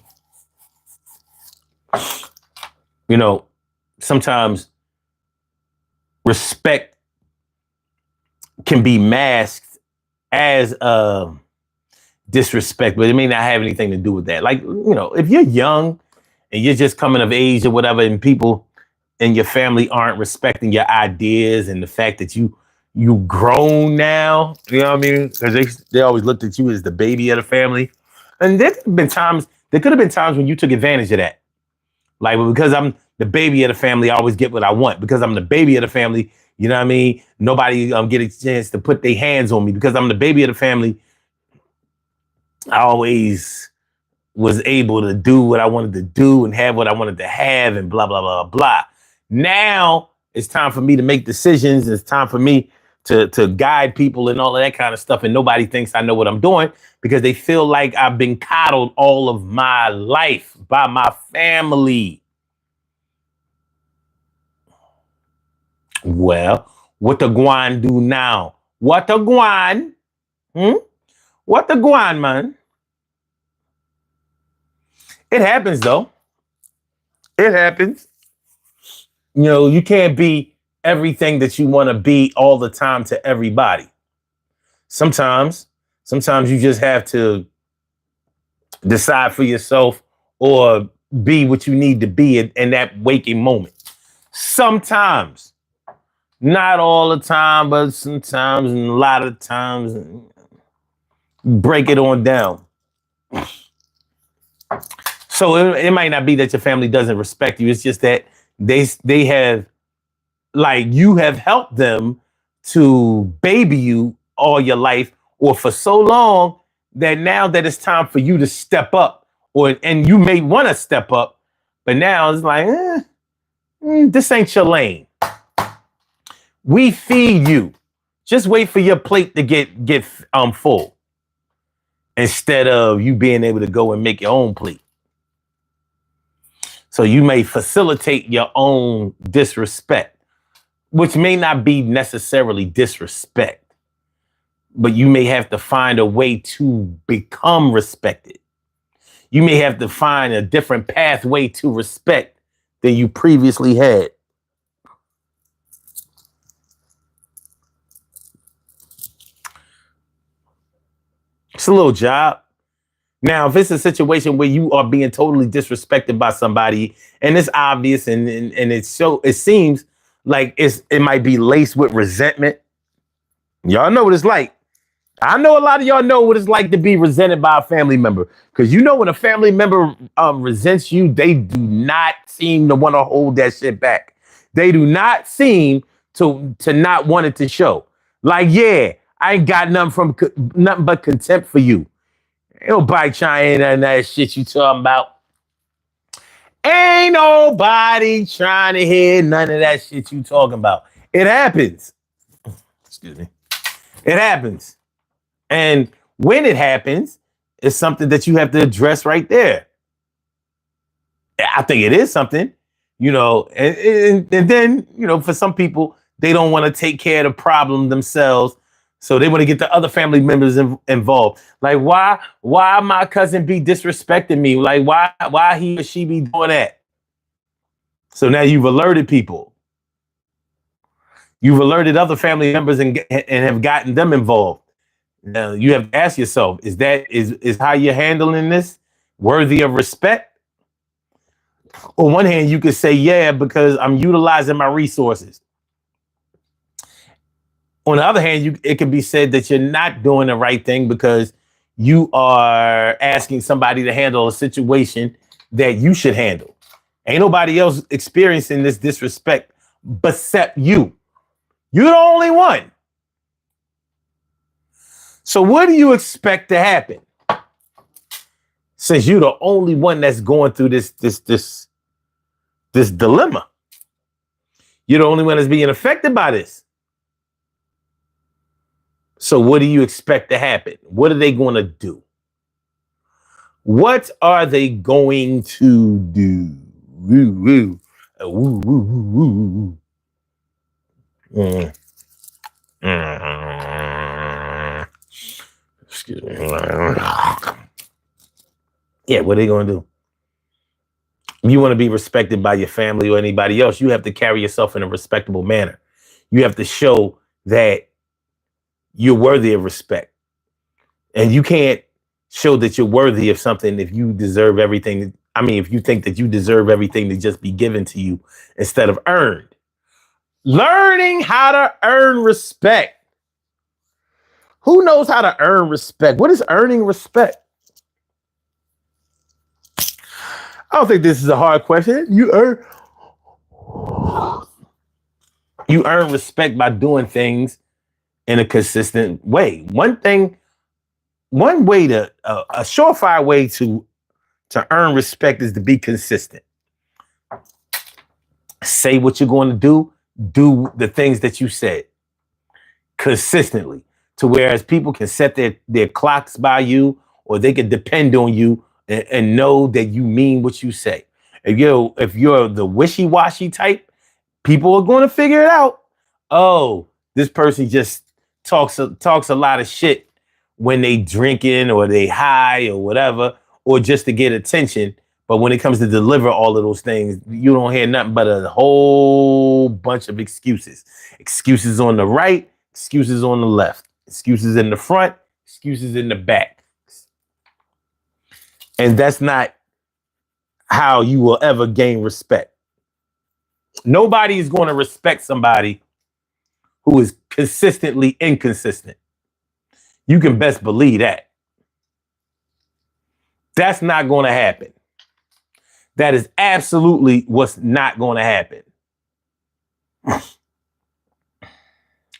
know, sometimes respect can be masked as disrespect, but it may not have anything to do with that. Like, you know, if you're young and you're just coming of age or whatever, and people in your family aren't respecting your ideas and the fact that you grown now, you know what I mean? Because they always looked at you as the baby of the family. And there could have been times when you took advantage of that. Like, well, because I'm the baby of the family, I always get what I want. Because I'm the baby of the family, you know what I mean? Nobody get a chance to put their hands on me. Because I'm the baby of the family, I always was able to do what I wanted to do and have what I wanted to have and blah, blah, blah, blah. Now it's time for me to make decisions. It's time for me to guide people and all of that kind of stuff. And nobody thinks I know what I'm doing because they feel like I've been coddled all of my life by my family. Well, what the guan do now? What the guan? What the guan, man? It happens though. It happens. You know, you can't be everything that you want to be all the time to everybody. Sometimes you just have to decide for yourself or be what you need to be in that waking moment. Sometimes, not all the time, but sometimes and a lot of times, break it on down. So it might not be that your family doesn't respect you. It's just that they have, like, you have helped them to baby you all your life or for so long that now that it's time for you to step up, and you may want to step up, but now it's like, this ain't your lane. We feed you. Just wait for your plate to get full instead of you being able to go and make your own plate. So you may facilitate your own disrespect, which may not be necessarily disrespect, but you may have to find a way to become respected. You may have to find a different pathway to respect than you previously had. It's a little job. Now, if it's a situation where you are being totally disrespected by somebody, and it's obvious, and it's so, it seems like it might be laced with resentment. Y'all know what it's like. I know a lot of y'all know what it's like to be resented by a family member. Because you know when a family member resents you, they do not seem to want to hold that shit back. They do not seem to not want it to show. Like, yeah, I ain't got nothing but contempt for you. Ain't nobody trying that shit you talking about. Ain't nobody trying to hear none of that shit you talking about. It happens. Excuse me. It happens. And when it happens, it's something that you have to address right there. I think it is something, you know, and then, you know, for some people, they don't want to take care of the problem themselves. So they want to get the other family members involved. Like, why my cousin be disrespecting me? Like, why he or she be doing that? So now you've alerted people. You've alerted other family members and have gotten them involved. Now you have to ask yourself, is how you're handling this worthy of respect? On one hand, you could say, yeah, because I'm utilizing my resources. On the other hand, it could be said that you're not doing the right thing because you are asking somebody to handle a situation that you should handle. Ain't nobody else experiencing this disrespect except you. You're the only one. So what do you expect to happen? Since you're the only one that's going through this dilemma. You're the only one that's being affected by this. So what do you expect to happen? What are they going to do? What are they going to do? Woo, woo. Woo, woo, woo, woo. Excuse me. Yeah, what are they going to do? If you want to be respected by your family or anybody else, you have to carry yourself in a respectable manner. You have to show that you're worthy of respect. And you can't show that you're worthy of something if you deserve everything. I mean, if you think that you deserve everything to just be given to you instead of earned. Learning how to earn respect. Who knows how to earn respect? What is earning respect? I don't think this is a hard question. You earn respect by doing things in a consistent way. A surefire way to earn respect is to be consistent. Say what you're going to do the things that you said consistently, to whereas people can set their clocks by you, or they can depend on you and know that you mean what you say. If you're the wishy-washy type, people are going to figure it out. oh, this person just talks a lot of shit when they drinking or they high or whatever, or just to get attention. But when it comes to deliver all of those things, you don't hear nothing but a whole bunch of excuses. Excuses on the right, excuses on the left, excuses in the front, excuses in the back. And that's not how you will ever gain respect. Nobody is going to respect somebody who is consistently inconsistent. You can best believe that. That's not going to happen. That is absolutely what's not going to happen.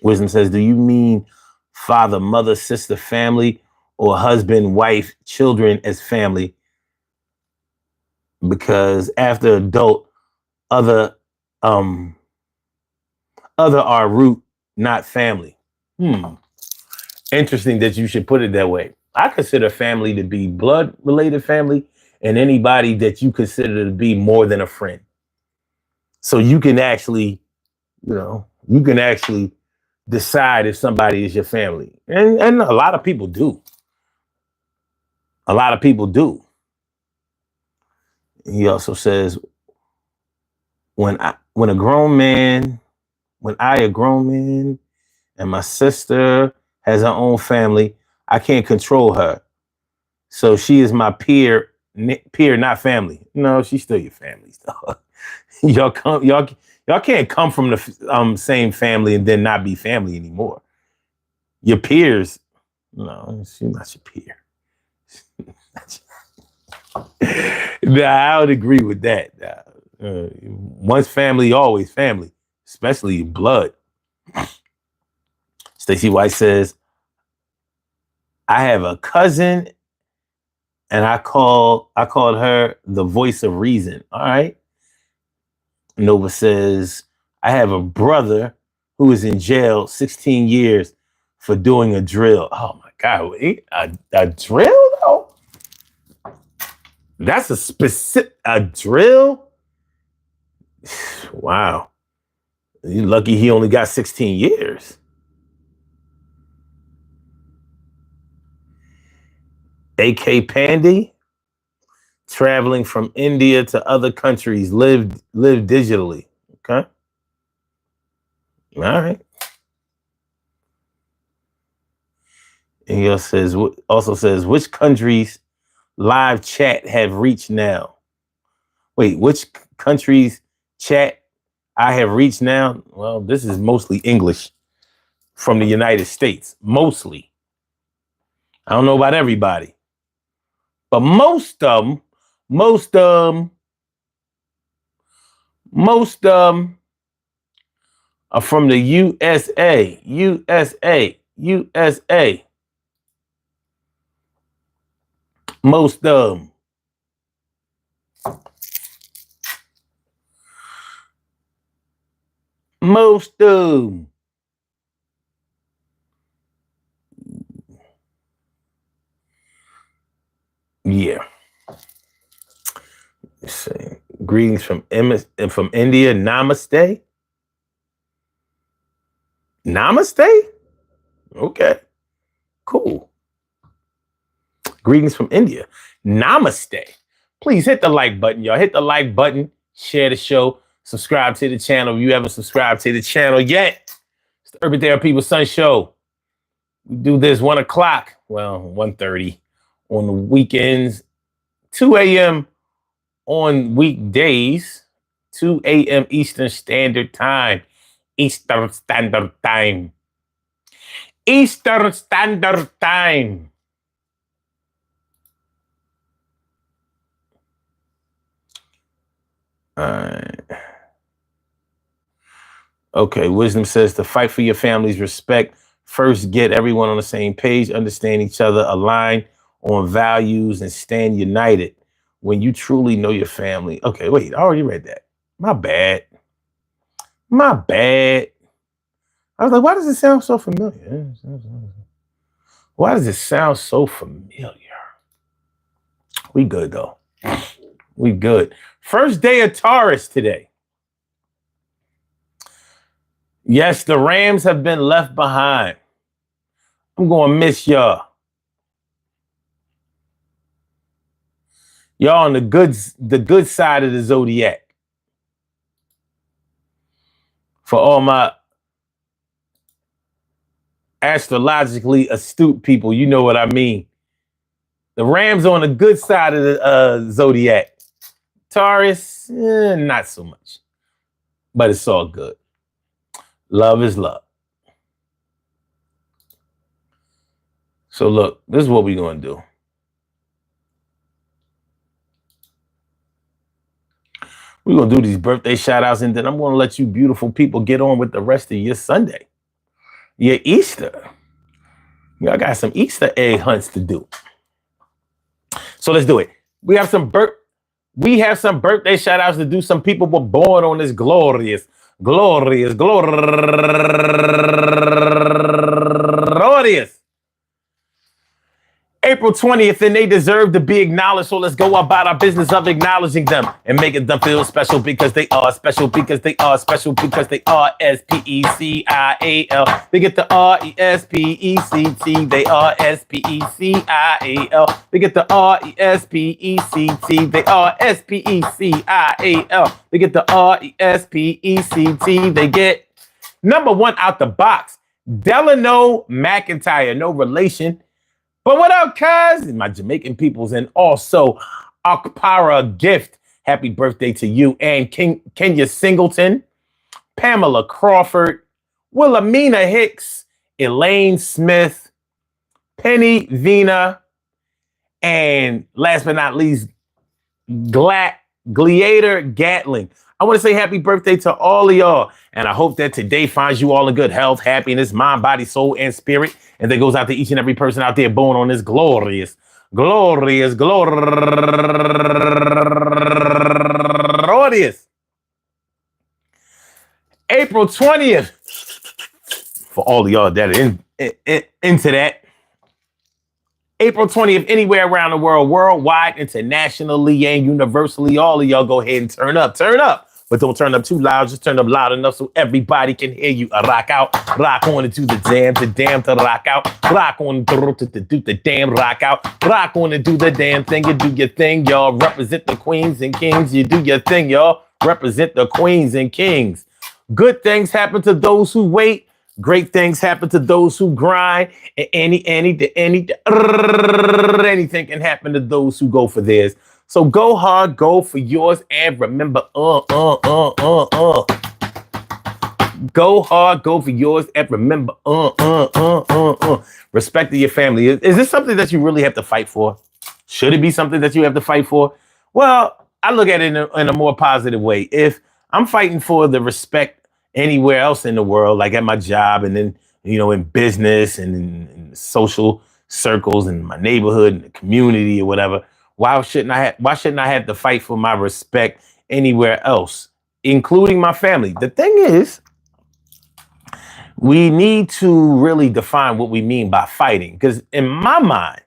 Wisdom says, do you mean father, mother, sister, family, or husband, wife, children as family? Because after adult, other are root, not family. Interesting that you should put it that way. I consider family to be blood related family and anybody that you consider to be more than a friend. So you can actually, decide if somebody is your family. And a lot of people do. A lot of people do. He also says, when I, a grown man, and my sister has her own family, I can't control her. So she is my peer, not family. No, she's still your family. Y'all can't come from the same family and then not be family anymore. Your peers, no, she's not your peer. I would agree with that. Once family, always family, especially blood. Stacey White says, I have a cousin and I called her the voice of reason. All right. Nova says, I have a brother who is in jail 16 years for doing a drill. Oh my God, a drill though? That's a drill? Wow. You're lucky he only got 16 years. AK Pandy, traveling from India to other countries, live digitally. Okay. All right. And he also says, which countries live chat have reached now? Wait, which countries chat I have reached now? Well, this is mostly English from the United States. Mostly. I don't know about everybody. But most of them are from the USA. Most of them. Yeah. Let's see. Greetings from India. Namaste. Namaste? Okay. Cool. Greetings from India. Namaste. Please hit the like button, y'all. Hit the like button. Share the show. Subscribe to the channel if you haven't subscribed to the channel yet. It's the Urban Therapy with Sun show. We do this 1 o'clock. Well, 1:30 on the weekends. 2 a.m. on weekdays. 2 a.m. Eastern Standard Time. Eastern Standard Time. Eastern Standard Time. Okay, Wisdom says to fight for your family's respect. First, get everyone on the same page, understand each other, align on values, and stand united when you truly know your family. Okay, wait, I already read that. My bad. I was like, why does it sound so familiar? Why does it sound so familiar? We good, though. We good. First day of Taurus today. Yes, the Rams have been left behind. I'm going to miss y'all. Y'all on the good side of the zodiac. For all my astrologically astute people, you know what I mean. The Rams on the good side of the zodiac. Taurus, not so much. But it's all good. Love is love. So look, this is what we're going to do. We're going to do these birthday shout outs, and then I'm going to let you beautiful people get on with the rest of your Sunday. Your Easter. Y'all got some Easter egg hunts to do. So let's do it. We have some birthday shout outs to do. Some people were born on this glorious April 20th, and they deserve to be acknowledged. So let's go about our business of acknowledging them and making them feel special because they are special, because they are special, because they are SPECIAL. They get the RESPECT. They are SPECIAL. They get the RESPECT. They are SPECIAL. They get the RESPECT. They get number one out the box. Delano McIntyre, no relation. But what up, cuz? My Jamaican peoples, and also Akpara Gift. Happy birthday to you. And Kenya Singleton, Pamela Crawford, Wilhelmina Hicks, Elaine Smith, Penny Vina, and last but not least, Gliator Gatling. I want to say happy birthday to all of y'all. And I hope that today finds you all in good health, happiness, mind, body, soul, and spirit. And that goes out to each and every person out there born on this glorious April 20th. For all of y'all that are into that. April 20th, anywhere around the world, worldwide, internationally, and universally, all of y'all go ahead and turn up. Turn up. But don't turn up too loud. Just turn up loud enough so everybody can hear you. Rock out. Rock on into the damn to rock out. Rock on to do the damn rock out. Rock on and do the damn thing. You do your thing, y'all. Represent the queens and kings. You do your thing, y'all. Represent the queens and kings. Good things happen to those who wait. Great things happen to those who grind. And anything can happen to those who go for theirs. So go hard, go for yours, and remember, Go hard, go for yours, and remember, Respect to your family. Is this something that you really have to fight for? Should it be something that you have to fight for? Well, I look at it in a more positive way. If I'm fighting for the respect anywhere else in the world, like at my job and then, in business and in social circles and my neighborhood and the community or whatever, why shouldn't I have to fight for my respect anywhere else, including my family? The thing is, we need to really define what we mean by fighting, because in my mind,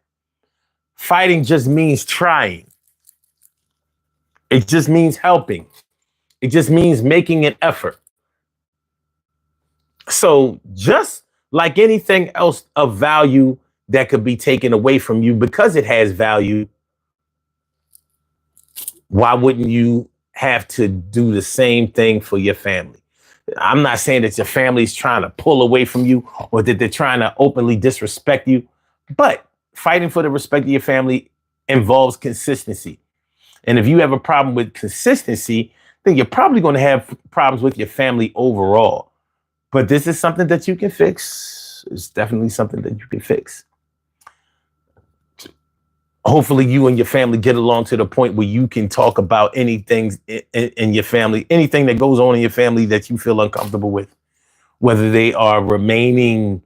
fighting just means trying. It just means helping. It just means making an effort. So just like anything else of value that could be taken away from you because it has value, why wouldn't you have to do the same thing for your family? I'm not saying that your family's trying to pull away from you or that they're trying to openly disrespect you, but fighting for the respect of your family involves consistency. And if you have a problem with consistency, then you're probably going to have problems with your family overall. But this is something that you can fix. It's definitely something that you can fix. Hopefully you and your family get along to the point where you can talk about anything in your family, anything that goes on in your family that you feel uncomfortable with, whether they are remaining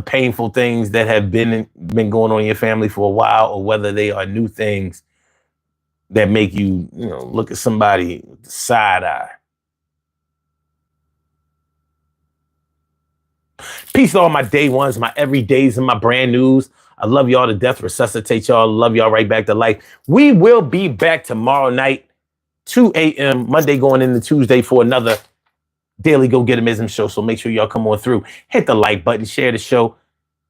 painful things that have been going on in your family for a while, or whether they are new things that make you, look at somebody with the side eye. Peace to all my day ones, my everydays, and my brand news. I love y'all to death. Resuscitate y'all. Love y'all right back to life. We will be back tomorrow night, 2 a.m. Monday going into Tuesday for another Daily Go Getimism show. So make sure y'all come on through. Hit the like button, share the show,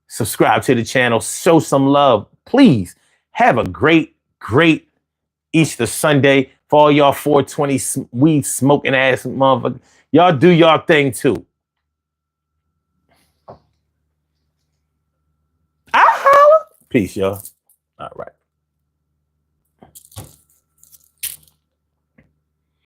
subscribe to the channel, show some love. Please have a great, great Easter Sunday. For all y'all 420 weed smoking ass motherfuckers, y'all do y'all thing too. Peace, y'all. All right.